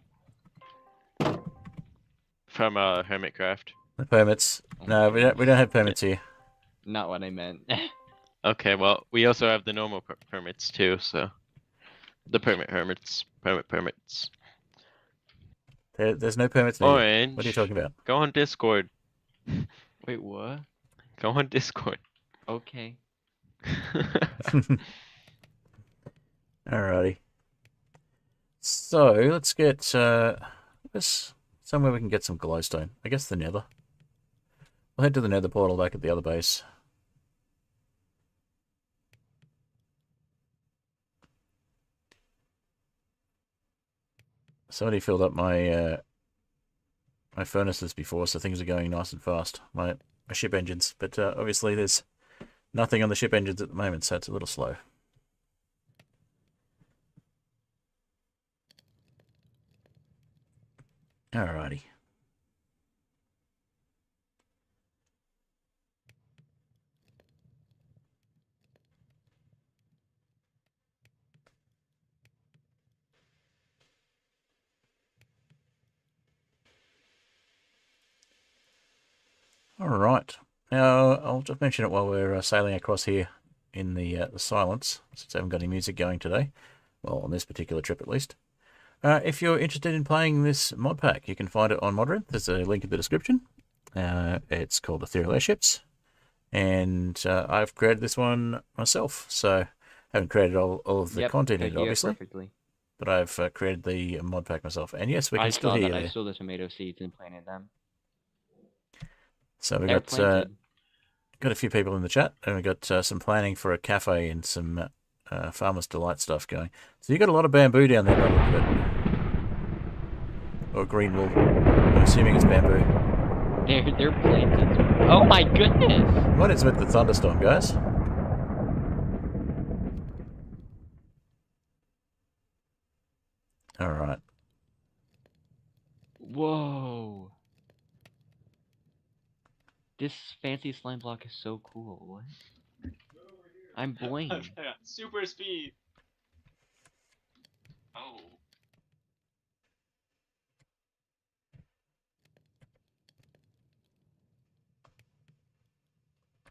from Hermitcraft. The permits. No, we don't have permits here. Not what I meant. Okay, well, we also have the normal permits too, so the permits. There's no permits needed. Orange. What are you talking about? Go on Discord. Wait, what? Go on Discord. Okay. Alrighty. So let's get somewhere we can get some glowstone. I guess the Nether. We'll head to the Nether Portal back at the other base. Somebody filled up my my furnaces before, so things are going nice and fast. My ship engines, but obviously there's nothing on the ship engines at the moment, so it's a little slow. Alrighty. Alright. Now, I'll just mention it while we're sailing across here in the silence, since I haven't got any music going today. Well, on this particular trip at least. If you're interested in playing this mod pack, you can find it on Modrin. There's a link in the description. It's called Aetherial Airships. And I've created this one myself, so I haven't created all of the content in it, obviously. Perfectly. but I've created the mod pack myself. And yes, we can I still saw hear that. you I there. saw the tomato seeds and planted them. So we They're got planted. got a few people in the chat, and we got some planning for a cafe and some Farmer's Delight stuff going. So you got a lot of bamboo down there by the look of it. Or green wool. I'm assuming it's bamboo. They're planted. Oh my goodness! What is with the thunderstorm, guys? Alright. Whoa! This fancy slime block is so cool. What? I'm bling. Super speed. Oh.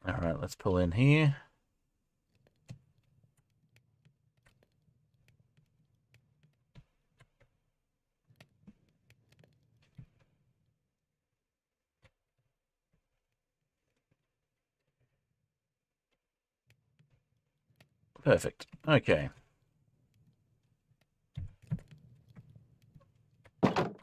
Alright, let's pull in here. Perfect. Okay. I'll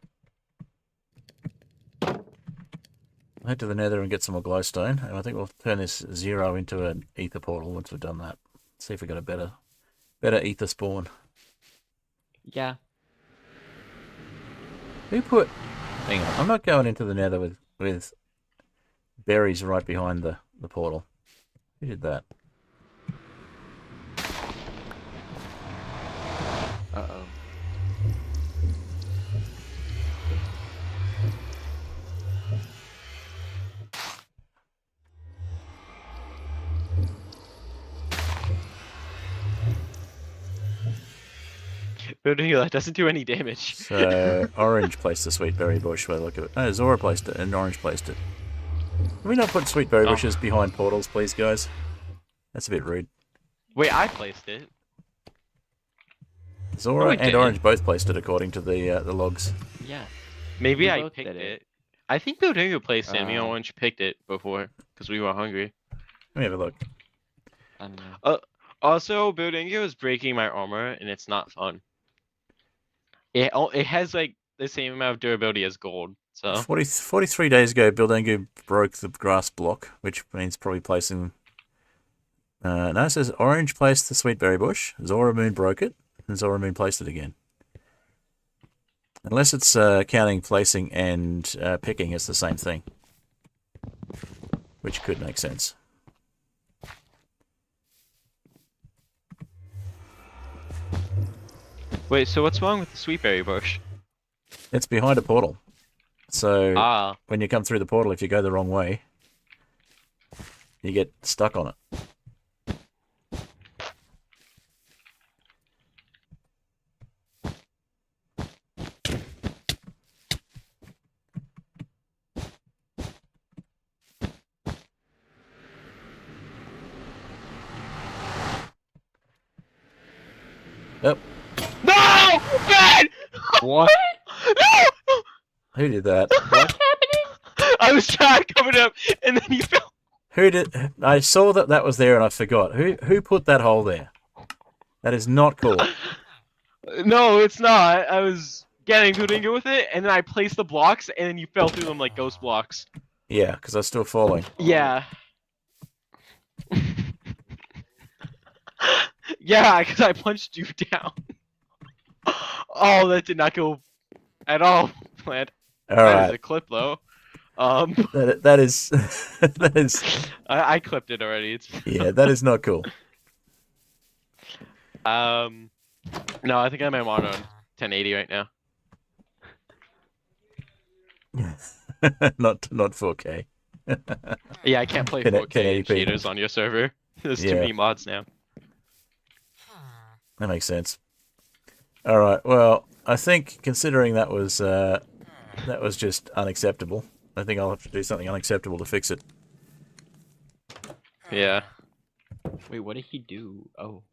head to the Nether and get some more glowstone, and I think we'll turn this 0 into an Aether Portal once we've done that. See if we got a better Aether spawn. Yeah. Who put... Hang on, I'm not going into the Nether with berries right behind the portal. Who did that? Uh-oh. Building that doesn't do any damage. So, Orange placed the sweet berry bush by the look of it. No, Zora placed it and Orange placed it. Can we not put sweet berry bushes behind portals, please, guys? That's a bit rude. Wait, I placed it. Zora we and didn't. Orange both placed it according to the logs. Yeah. Maybe We I both picked did it. it. I think Buildingo placed it. Me and Uh. Orange picked it before because we were hungry. Let me have a look. I don't know. Also, Buildingo is breaking my armor, and it's not fun. It has like the same amount of durability as gold. So 43 days ago, Bildangu broke the grass block, which means probably placing... no, it says Orange placed the sweet berry bush, Zora Moon broke it, and Zora Moon placed it again. Unless it's counting placing and picking as the same thing. Which could make sense. wait, so what's wrong with the sweetberry bush? It's behind a portal. So when you come through the portal, if you go the wrong way, you get stuck on it. Yep. No! Ben! What? No! Who did that? What's happening? I was trying to cover it up, and then you fell. Who did? I saw that was there and I forgot. Who put that hole there? That is not cool. No, it's not. I was getting Buildingo with it, and then I placed the blocks, and then you fell through them like ghost blocks. Yeah, because I was still falling. Yeah. Yeah, because I punched you down. Oh, that did not go at all planned. All That right. is a clip, though. That is that is I clipped it already. It's yeah, that is not cool. No, I think I'm on 1080 right now. not 4K. Yeah, I can't play 1080p. 4K shaders on your server. There's too Yeah. many mods now. That makes sense. All right. Well, I think considering that was just unacceptable, I think I'll have to do something unacceptable to fix it. Yeah. Wait, what did he do? Oh.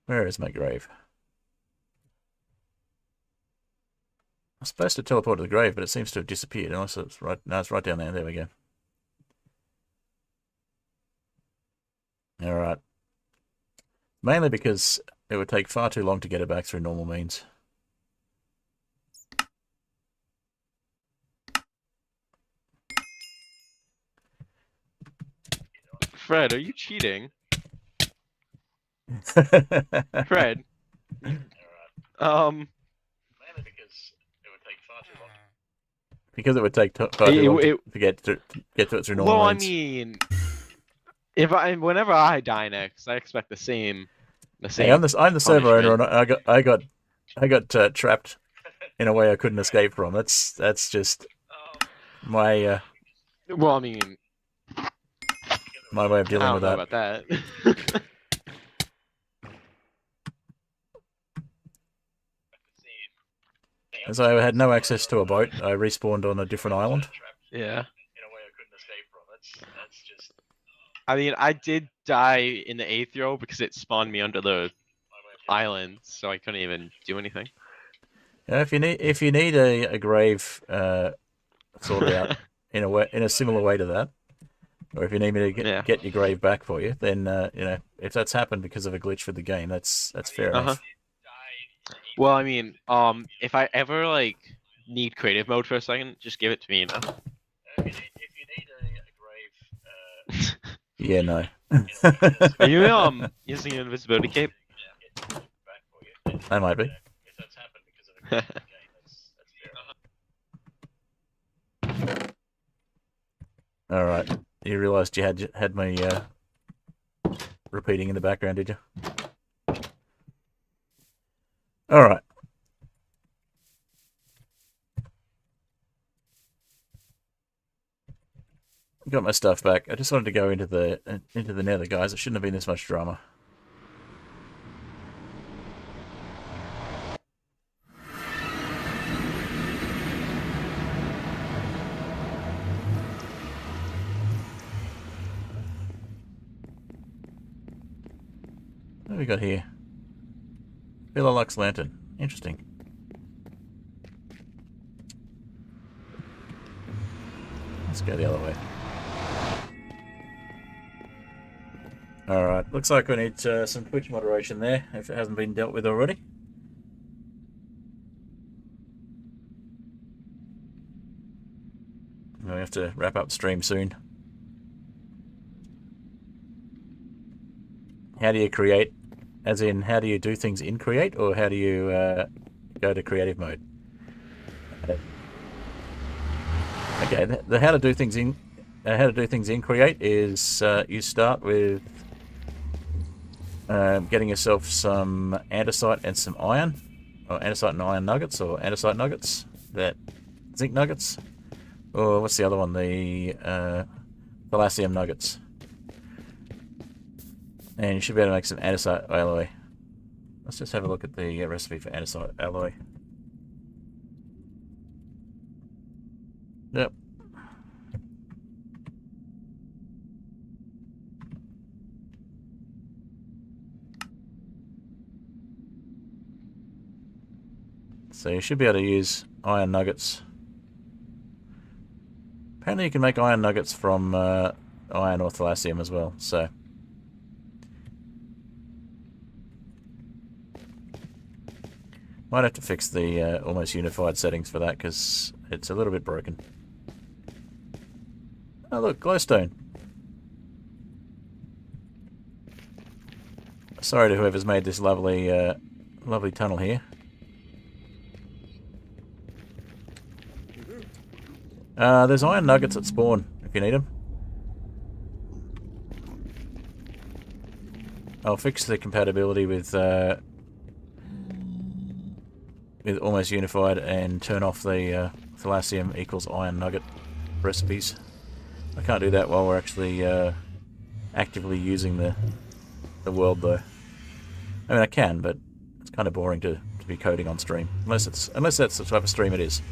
Where is my grave? I'm supposed to teleport to the grave, but it seems to have disappeared. Unless it's right. No, it's right down there. There we go. All right. Mainly because it would take far too long to get it back through normal means. Fred, are you cheating? Fred. Mainly because it would take far too long. Because it would take far too long to get to it through normal Well, means. I mean, whenever I die next, I expect the same. Hey, I'm the server owner, and I got trapped in a way I couldn't escape from. That's just my Well, I mean, my way of I dealing don't with know that. about that. As I had no access to a boat, I respawned on a different island. Yeah. I mean, I did die in the Aetherial because it spawned me under the island, so I couldn't even do anything. Yeah, if you need a grave sorted out in a similar way to that, or if you need me to get your grave back for you, then if that's happened because of a glitch with the game, that's fair enough. Well, I mean, if I ever like need creative mode for a second, just give it to me, you know. If you need a grave, yeah, no. Are you using an invisibility cape? I might be. All right. You realised you had me repeating in the background, did you? All right. Got my stuff back. I just wanted to go into the Nether, guys. It shouldn't have been this much drama. What have we got here? Philolux lantern. Interesting. Let's go the other way. Alright, looks like we need some Twitch moderation there, if it hasn't been dealt with already. We have to wrap up stream soon. How do you create? As in, how do you do things in Create, or how do you go to creative mode? Okay, the how to do things in Create is you start with getting yourself some andesite and some iron, or andesite and iron nuggets, or andesite nuggets, zinc nuggets, or what's the other one? The thalassium nuggets. And you should be able to make some andesite alloy. Let's just have a look at the recipe for andesite alloy. Yep. So you should be able to use iron nuggets. Apparently you can make iron nuggets from iron or thalassium as well, so... Might have to fix the almost unified settings for that, because it's a little bit broken. Oh look, glowstone. Sorry to whoever's made this lovely lovely tunnel here. There's iron nuggets at spawn, if you need them. I'll fix the compatibility with almost unified and turn off the thalassium equals iron nugget recipes. I can't do that while we're actually actively using the world though. I mean I can, but it's kind of boring to be coding on stream, unless that's the type of stream it is.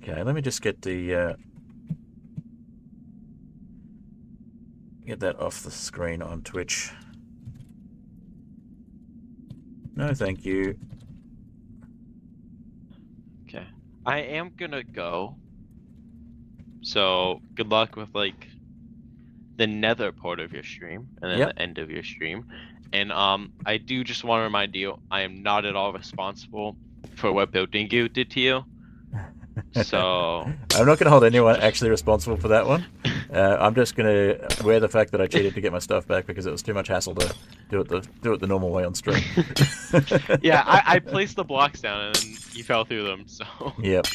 Okay, let me just get the Get that off the screen on Twitch. No, thank you. Okay. I am gonna go. So good luck with like the nether part of your stream and then Yep. the end of your stream. And I do just want to remind you, I am not at all responsible for what building you did to you. So I'm not going to hold anyone actually responsible for that one. I'm just going to wear the fact that I cheated to get my stuff back because it was too much hassle to do it the normal way on stream. yeah, I placed the blocks down and then you fell through them. So Yep.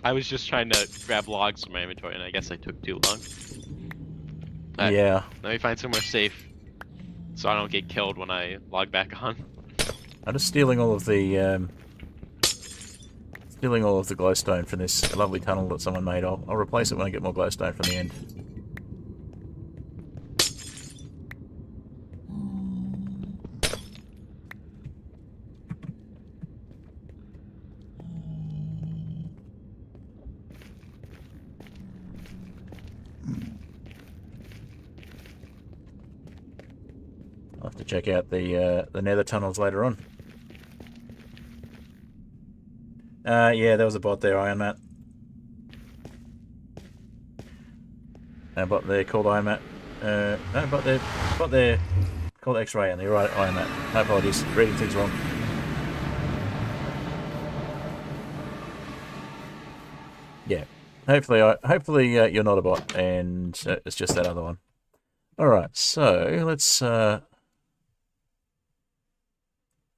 I was just trying to grab logs from my inventory, and I guess I took too long. Alright, Yeah. let me find somewhere safe so I don't get killed when I log back on. I'm just stealing all of the glowstone from this lovely tunnel that someone made. I'll replace it when I get more glowstone from the end. I'll have to check out the nether tunnels later on. Yeah, there was a bot there, Iron Mat. A bot there called Iron Mat. No, bot there called X-Ray, and you're right, Iron Mat. My apologies, reading things wrong. Yeah, hopefully you're not a bot, and it's just that other one. All right, so let's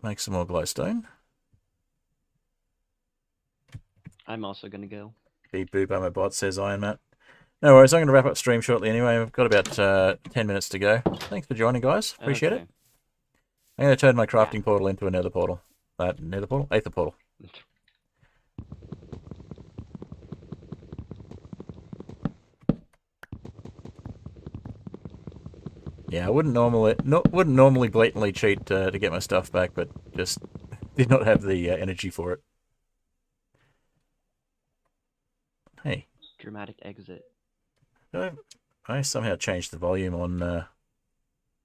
make some more glowstone. I'm also gonna go. Beep boop, I'm a bot, says Iron Mat. No worries, I'm going to wrap up stream shortly anyway. We've got about 10 minutes to go. Thanks for joining, guys. Appreciate it. I'm going to turn my crafting portal into a nether portal. Nether portal? Aether portal. Yeah, I wouldn't normally blatantly cheat to get my stuff back, but just did not have the energy for it. Hey. Dramatic exit. I somehow changed the volume on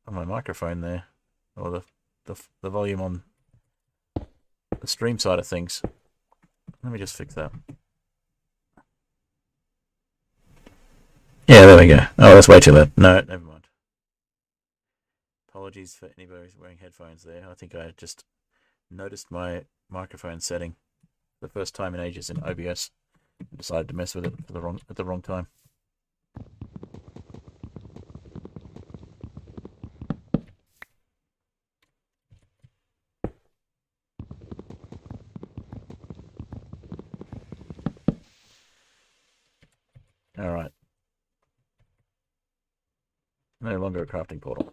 my microphone there, or the volume on the stream side of things. Let me just fix that. Yeah, there we go. Oh, that's way too loud. No, never mind. Apologies for anybody who's wearing headphones there. I think I just noticed my microphone setting for the first time in ages in OBS and decided to mess with it at the wrong time. Alright. No longer a crafting portal.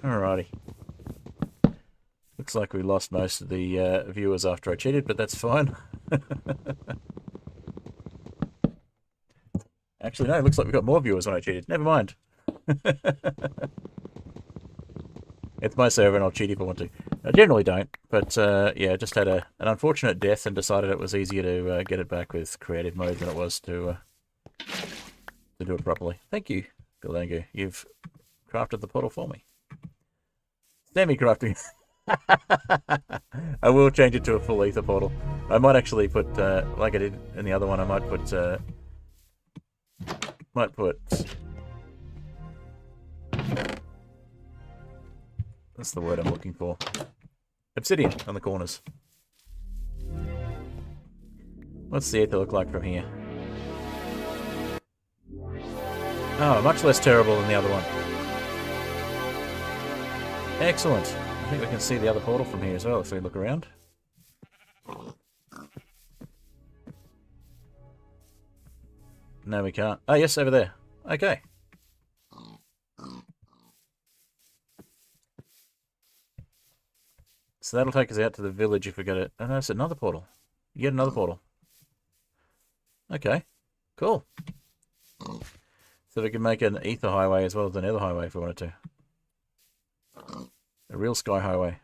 Alrighty. Looks like we lost most of the viewers after I cheated, but that's fine. Actually, no, it looks like we got more viewers when I cheated. Never mind. It's my server and I'll cheat if I want to. I generally don't, but yeah, just had an unfortunate death and decided it was easier to get it back with creative mode than it was to do it properly. Thank you, Galango. You've crafted the portal for me. Semi-crafting. I will change it to a full Aether Portal. I might actually put, like I did in the other one, I might put, that's the word I'm looking for. Obsidian on the corners. What's the Aether look like from here? Oh, much less terrible than the other one. Excellent. I think we can see the other portal from here as well if we look around. No, we can't. Oh, yes, over there. Okay. So that'll take us out to the village if we go to... Oh, no, it's another portal. You get another portal. Okay. Cool. So we can make an ether highway as well as a nether highway if we wanted to. A real sky highway.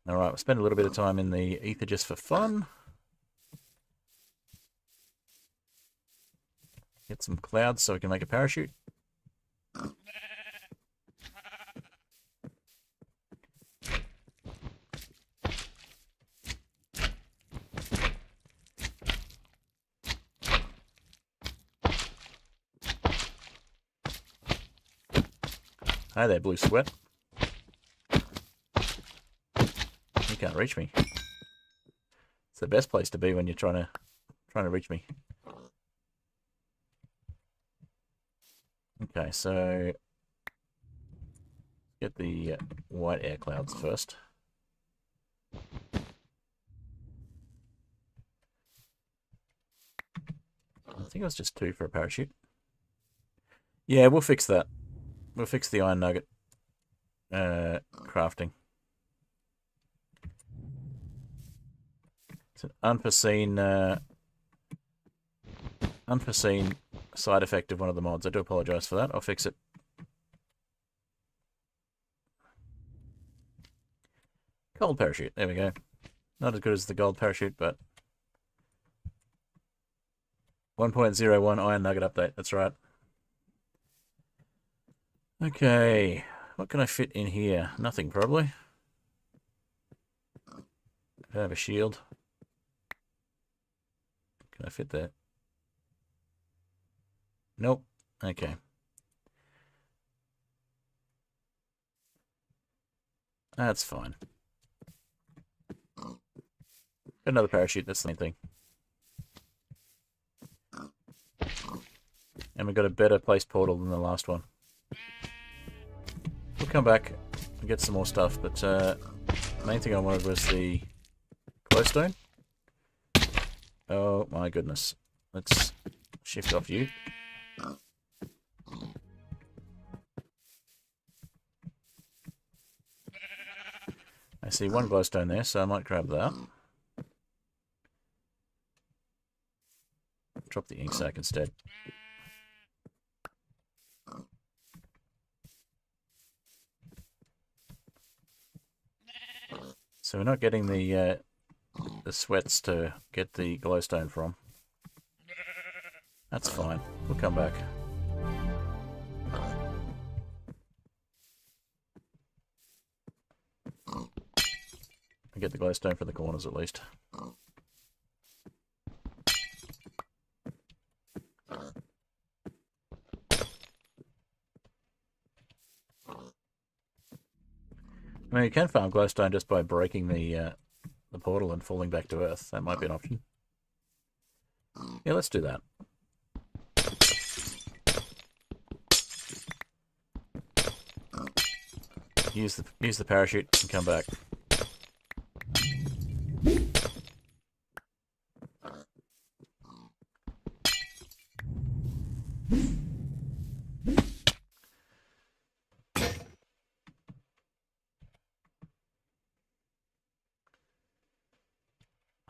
Alright, we'll spend a little bit of time in the ether just for fun. Get some clouds so we can make a parachute. Hi there, blue sweat. You can't reach me. It's the best place to be when you're trying to reach me. Okay, so get the white air clouds first. I think it was just 2 for a parachute. Yeah, we'll fix that. We'll fix the iron nugget crafting. It's an unforeseen side effect of one of the mods. I do apologise for that. I'll fix it. Gold parachute. There we go. Not as good as the gold parachute, but 1.01 iron nugget update. That's right. Okay, what can I fit in here? Nothing, probably. I don't have a shield. Can I fit that? Nope. Okay. That's fine. Another parachute, that's the main thing. And we've got a better placed portal than the last one. We'll come back and get some more stuff, but the main thing I wanted was the glowstone. Oh my goodness. Let's shift off you. I see one glowstone there, so I might grab that. Drop the ink sac instead. So we're not getting the sweats to get the glowstone from. That's fine. We'll come back. I'll get the glowstone for the corners at least. I mean, you can farm glowstone just by breaking the portal and falling back to Earth. That might be an option. Yeah, let's do that. Use the parachute and come back.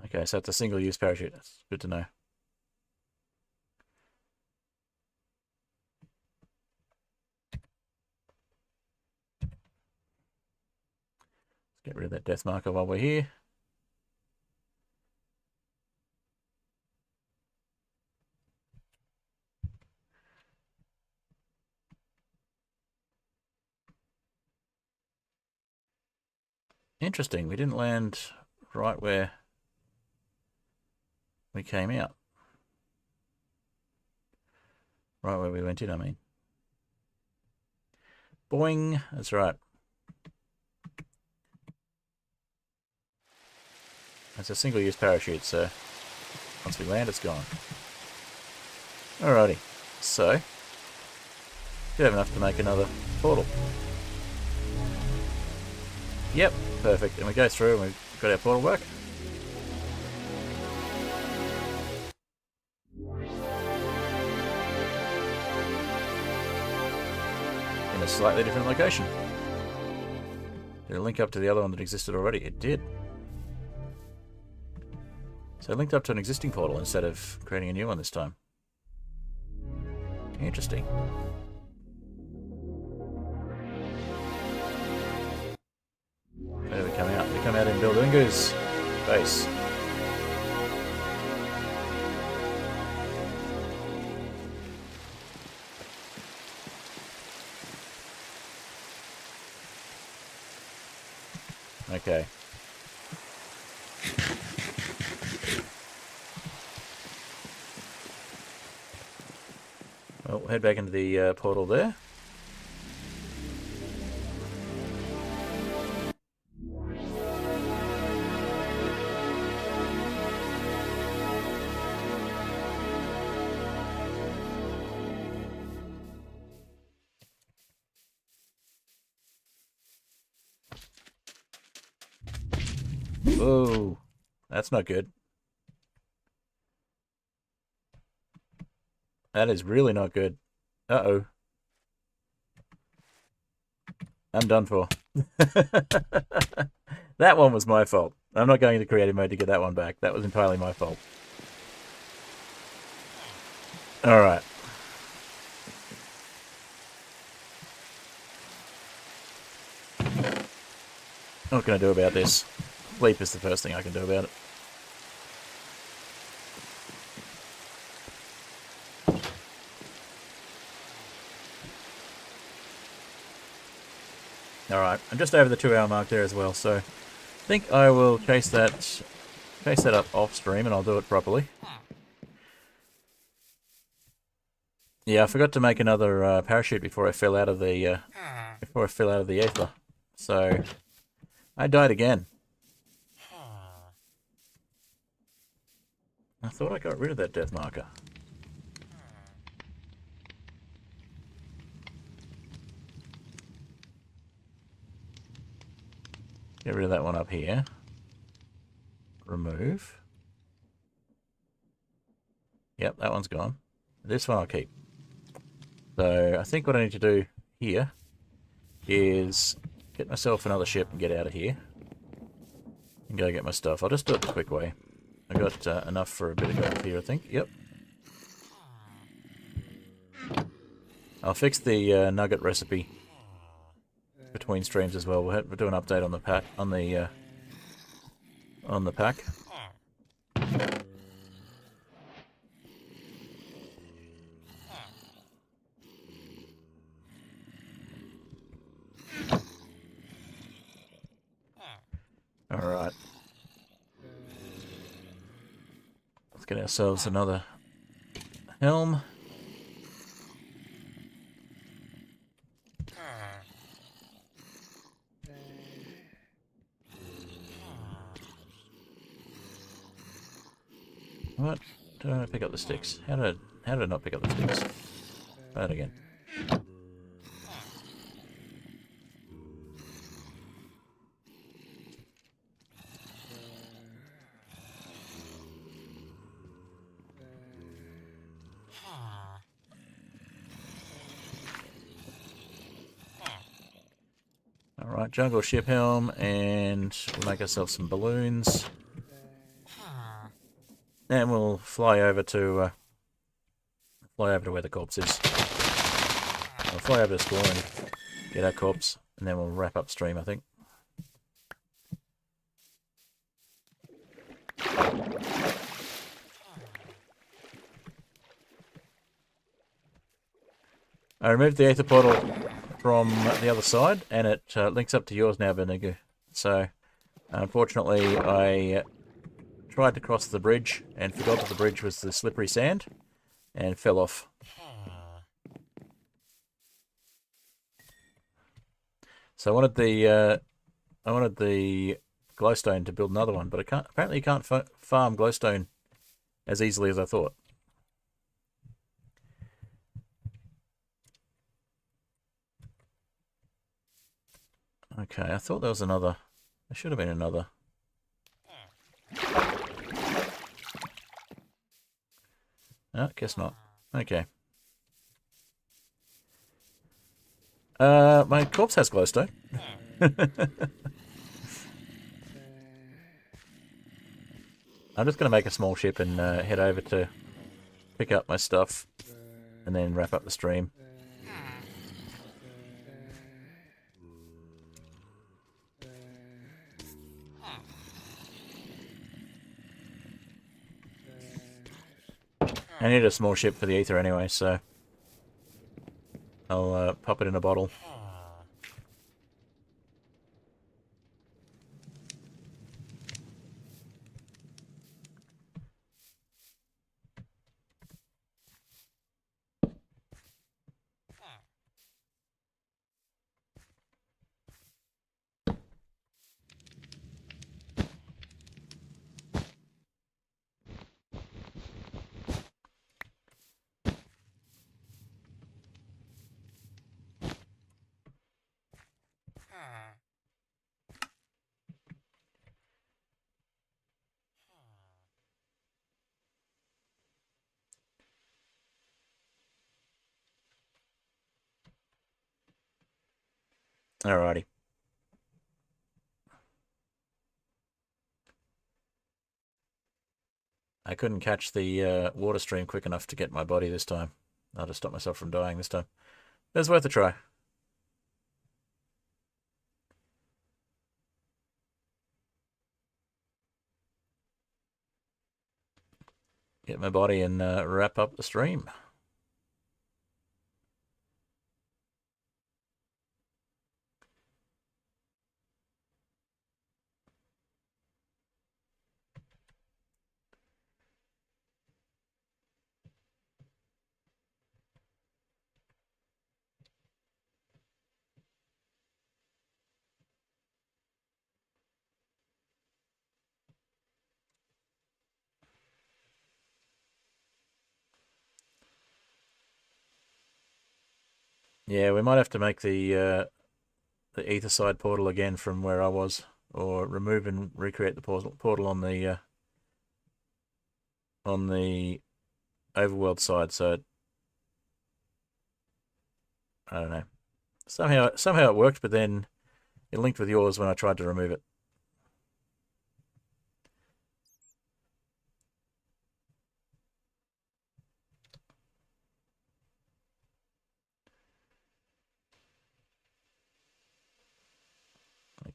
Okay, so it's a single-use parachute. That's good to know. Let's get rid of that death marker while we're here. Interesting, we didn't land right where we came out. Right where we went in, I mean. Boing, that's right. It's a single-use parachute, so once we land, it's gone. Alrighty, so we have enough to make another portal. Yep, perfect. And we go through and we've got our portal work. In a slightly different location. Did it link up to the other one that existed already? It did. So it linked up to an existing portal instead of creating a new one this time. Interesting. Where do we come out? We come out in Buildingo's base. Okay. Well, we'll head back into the portal there. Whoa, that's not good. That is really not good. Uh-oh. I'm done for. That one was my fault. I'm not going to creative mode to get that one back. That was entirely my fault. Alright. What can I do about this? Sleep is the first thing I can do about it. Alright, I'm just over the 2-hour mark there as well, so I think I will chase that up off stream and I'll do it properly. Yeah, I forgot to make another parachute before I fell out of the ether. So I died again. I thought I got rid of that death marker. Get rid of that one up here. Remove. Yep, that one's gone. This one I'll keep. So I think what I need to do here is get myself another ship and get out of here. And go get my stuff. I'll just do it the quick way. I got enough for a bit of gold here, I think. Yep. I'll fix the nugget recipe between streams as well. We'll do an update on the pack on the pack. All right. Let's get ourselves another helm. What? Did I pick up the sticks? How did I not pick up the sticks? Try that again. Alright, jungle ship helm, and we'll make ourselves some balloons. And we'll fly over to where the corpse is. We'll fly over to Score and get our corpse, and then we'll wrap up stream, I think. I removed the Aether Portal from the other side, and it links up to yours now, Benigu. So, unfortunately, I tried to cross the bridge and forgot that the bridge was the slippery sand and fell off. So I wanted the glowstone to build another one, but I can't. Apparently, you can't farm glowstone as easily as I thought. Okay, I thought there was another. There should have been another. No, guess not. Okay. My corpse has glowstone. I'm just going to make a small ship and head over to pick up my stuff and then wrap up the stream. I need a small ship for the ether anyway, so I'll pop it in a bottle. Alrighty. I couldn't catch the water stream quick enough to get my body this time. I'll just stop myself from dying this time. But it's worth a try. Get my body and wrap up the stream. Yeah, we might have to make the ether side portal again from where I was, or remove and recreate the portal on the overworld side. So I don't know. Somehow it worked, but then it linked with yours when I tried to remove it.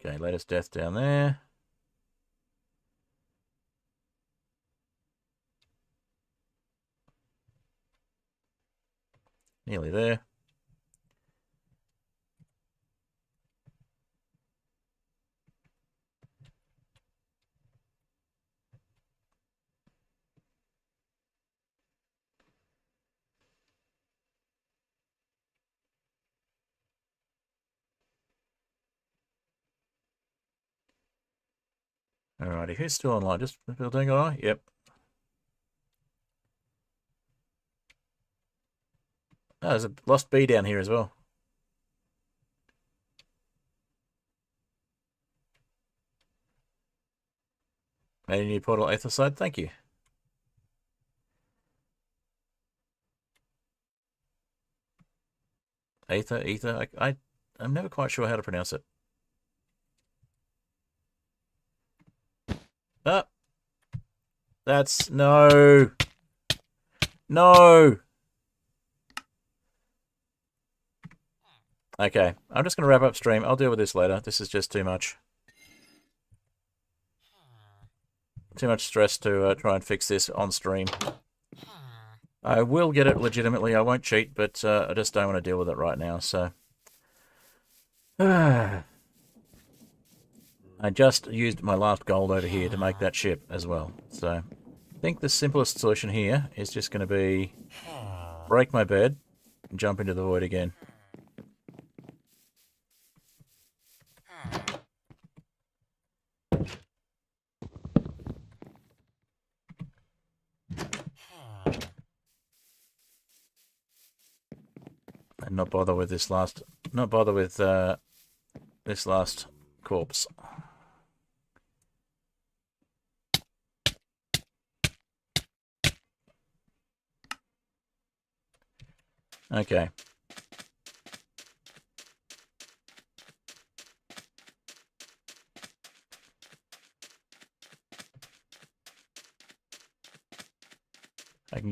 Okay, latest death down there. Nearly there. Alrighty, who's still online? Just building alright? Yep. Oh, there's a lost bee down here as well. Any new portal Aether side? Thank you. Ether. I'm never quite sure how to pronounce it. Ah, that's no. Okay, I'm just going to wrap up stream. I'll deal with this later. This is just too much. Too much stress to try and fix this on stream. I will get it legitimately. I won't cheat, but I just don't want to deal with it right now, so... I just used my last gold over here to make that ship as well, so... I think the simplest solution here is just going to be... break my bed and jump into the void again. And not bother with this last... not bother with this last corpse. Okay.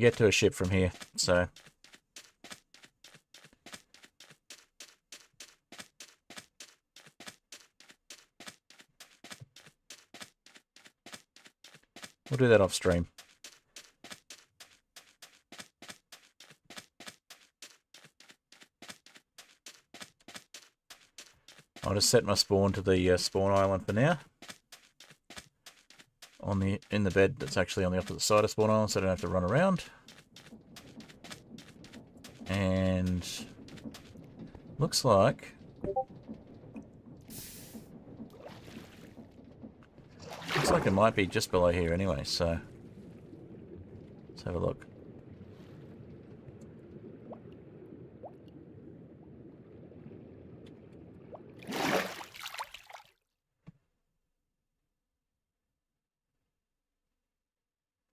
get to a ship from here, so... We'll do that off stream. I'll just set my spawn to the spawn island for now. In the bed that's actually on the opposite side of spawn island, so I don't have to run around. And looks like it might be just below here anyway, so let's have a look.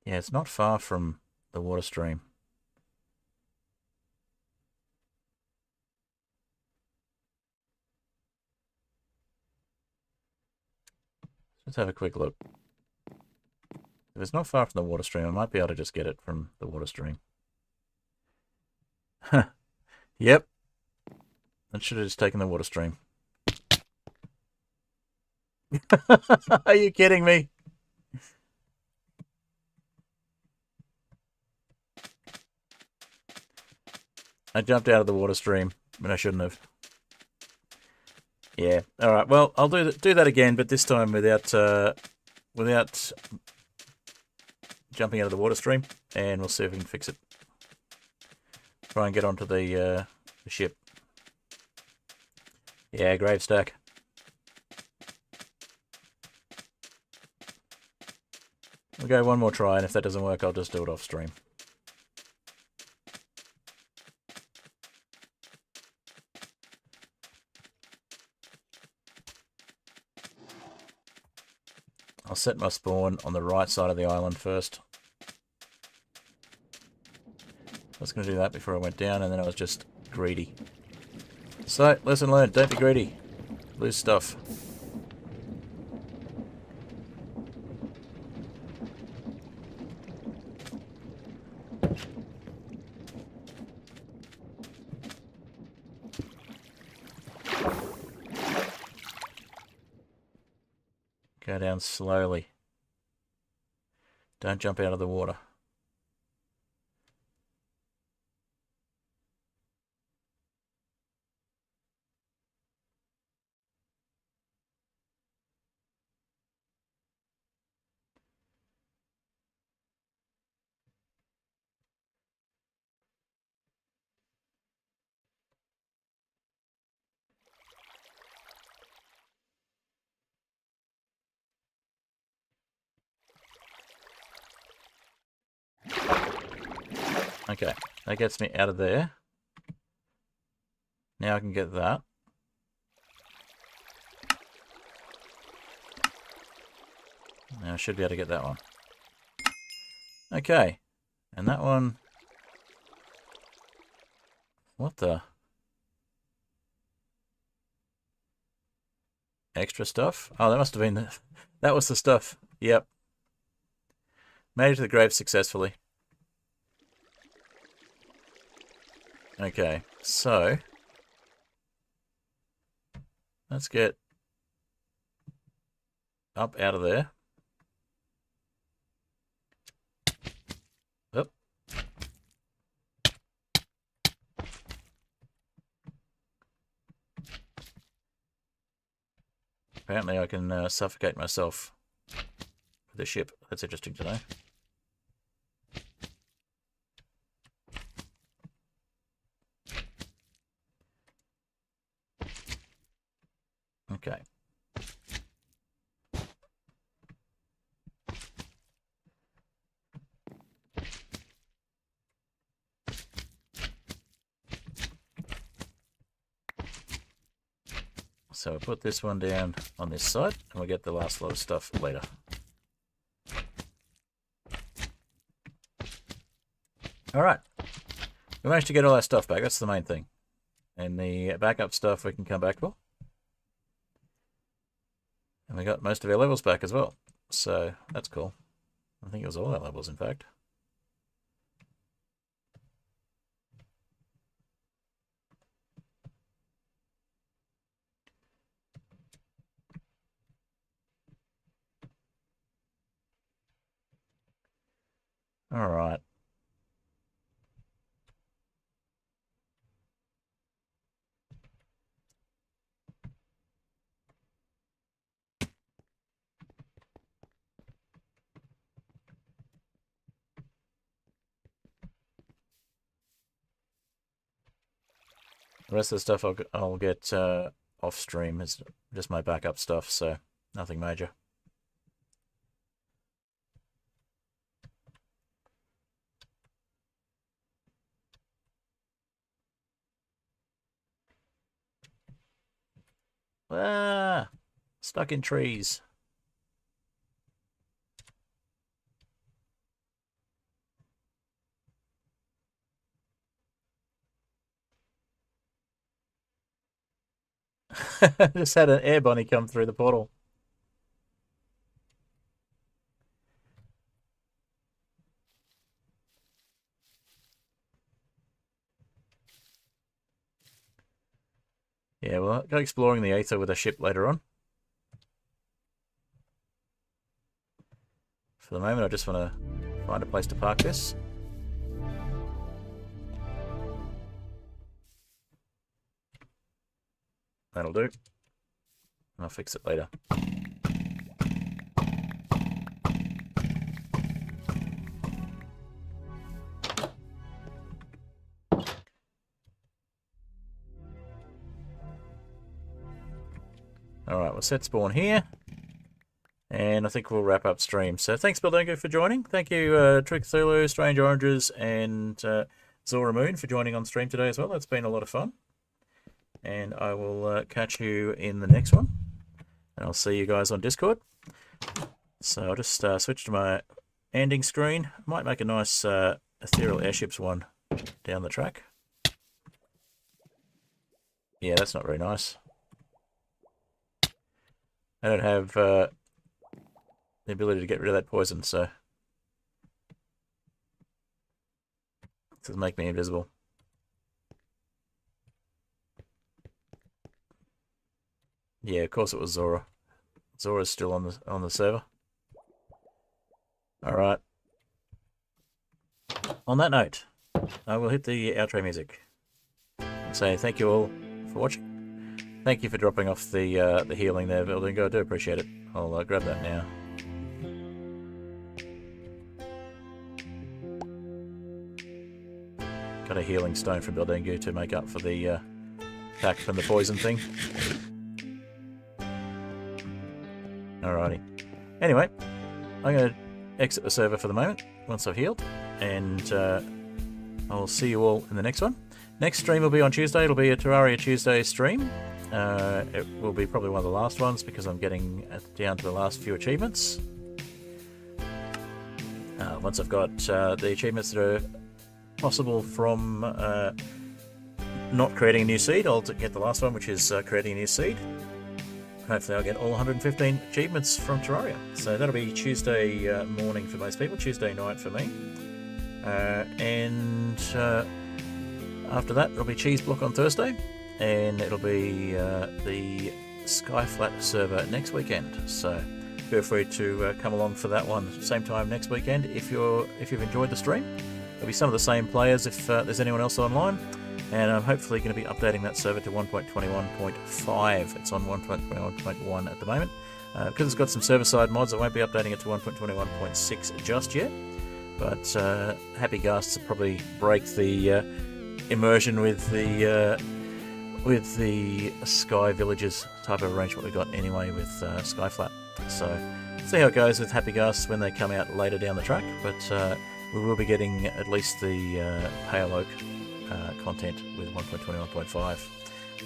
Yeah, it's not far from the water stream. Let's have a quick look. If it's not far from the water stream, I might be able to just get it from the water stream. Yep. I should have just taken the water stream. Are you kidding me? I jumped out of the water stream, but I shouldn't have. Yeah. All right. Well, I'll do that again, but this time without jumping out of the water stream, and we'll see if we can fix it. Try and get onto the ship. Yeah, grave stack. We'll go one more try, and if that doesn't work, I'll just do it off stream. I'll set my spawn on the right side of the island first. I was going to do that before I went down, and then I was just greedy. So, lesson learned, don't be greedy. Lose stuff. Go down slowly. Don't jump out of the water. Okay, that gets me out of there. Now I can get that. Now I should be able to get that one. Okay, and that one... What the... Extra stuff? Oh, that must have been the... That was the stuff. Yep. Made it to the grave successfully. Okay, so... Let's get up out of there. Up. Apparently I can suffocate myself with the ship. That's interesting to know. Okay. So I put this one down on this side, and we'll get the last lot of stuff later. Alright. We managed to get all our stuff back, that's the main thing. And the backup stuff we can come back for. And we got most of our levels back as well. So, that's cool. I think it was all our levels, in fact. Alright. The rest of the stuff I'll get off stream. It's just my backup stuff, so nothing major. Ah, stuck in trees. Just had an air bunny come through the portal. Yeah, we'll go exploring the Aether with a ship later on. For the moment, I just want to find a place to park this. That'll do. I'll fix it later. Alright, we'll set spawn here. And I think we'll wrap up stream. So thanks, Bildongo, for joining. Thank you, Trick Thulu, Strange Oranges, and Zora Moon for joining on stream today as well. It's been a lot of fun. And I will catch you in the next one. And I'll see you guys on Discord. So I'll just switch to my ending screen. Might make a nice Ethereal Airships one down the track. Yeah, that's not very nice. I don't have the ability to get rid of that poison, so it doesn't make me invisible. Yeah, of course it was Zora. Zora's still on the server. All right. On that note, I will hit the outro music. Say thank you all for watching. Thank you for dropping off the healing there, Bildingo. I do appreciate it. I'll grab that now. Got a healing stone from Bildingo to make up for the attack from the poison thing. Alrighty. Anyway, I'm going to exit the server for the moment once I've healed, and I'll see you all in the next one. Next stream will be on Tuesday. It'll be a Terraria Tuesday stream. It will be probably one of the last ones because I'm getting down to the last few achievements. Once I've got the achievements that are possible from not creating a new seed, I'll get the last one, which is creating a new seed. Hopefully I'll get all 115 achievements from Terraria. So that'll be Tuesday morning for most people, Tuesday night for me. And after that, it'll be Cheese Block on Thursday. And it'll be the Skyflat server next weekend. So feel free to come along for that one same time next weekend if you've enjoyed the stream. There'll be some of the same players if there's anyone else online. And I'm hopefully going to be updating that server to 1.21.5. It's on 1.21.1 at the moment. Because it's got some server-side mods, I won't be updating it to 1.21.6 just yet. But Happy Ghasts will probably break the immersion with the Sky Villages type of arrangement we've got anyway with Skyflat. So see how it goes with Happy Ghasts when they come out later down the track. But we will be getting at least the Pale Oak content with 1.21.5.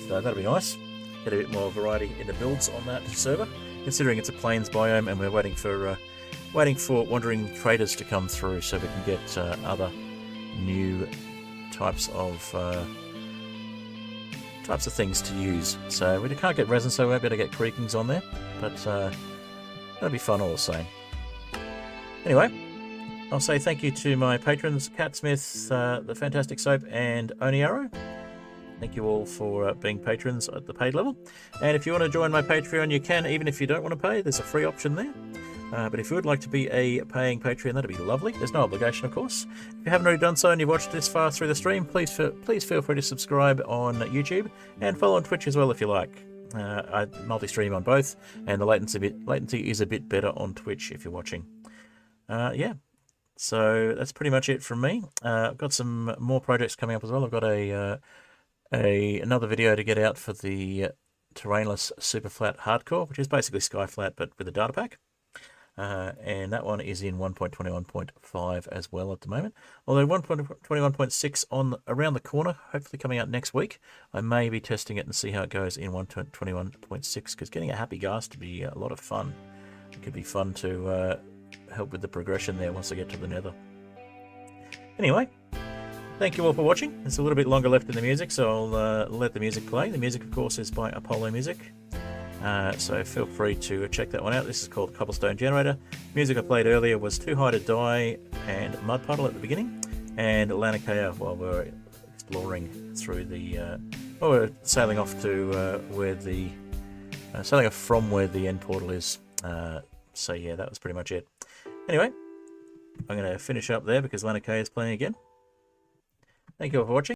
So that'll be nice. Get a bit more variety in the builds on that server, considering it's a plains biome and we're waiting for wandering traders to come through so we can get other new types of things to use. So we can't get resin, so we won't be able to get creakings on there, but that'll be fun all the same. Anyway, I'll say thank you to my patrons, Catsmith, The Fantastic Soap, and Oniaro. Thank you all for being patrons at the paid level. And if you want to join my Patreon, you can, even if you don't want to pay. There's a free option there. But if you would like to be a paying Patreon, that'd be lovely. There's no obligation, of course. If you haven't already done so and you've watched this far through the stream, please feel free to subscribe on YouTube and follow on Twitch as well if you like. I multi-stream on both, and the latency is a bit better on Twitch if you're watching. Yeah, so that's pretty much it from me. I've got some more projects coming up as well. I've got another video to get out for the terrainless super flat hardcore, which is basically sky flat but with a data pack. And that one is in 1.21.5 as well at the moment. Although 1.21.6 on around the corner, hopefully coming out next week. I may be testing it and see how it goes in 1.21.6, because getting a happy gas to be a lot of fun. It could be fun to help with the progression there once I get to the nether. Anyway, thank you all for watching. There's a little bit longer left in the music, so I'll let the music play. The music, of course, is by Apollo Music. So feel free to check that one out. This is called Cobblestone Generator. Music I played earlier was Too High to Die and Mud Puddle at the beginning, and Lanakea while we're exploring through the... well, we're sailing off to sailing off from where the end portal is. So yeah, that was pretty much it. Anyway, I'm going to finish up there because Lanakea is playing again. Thank you all for watching.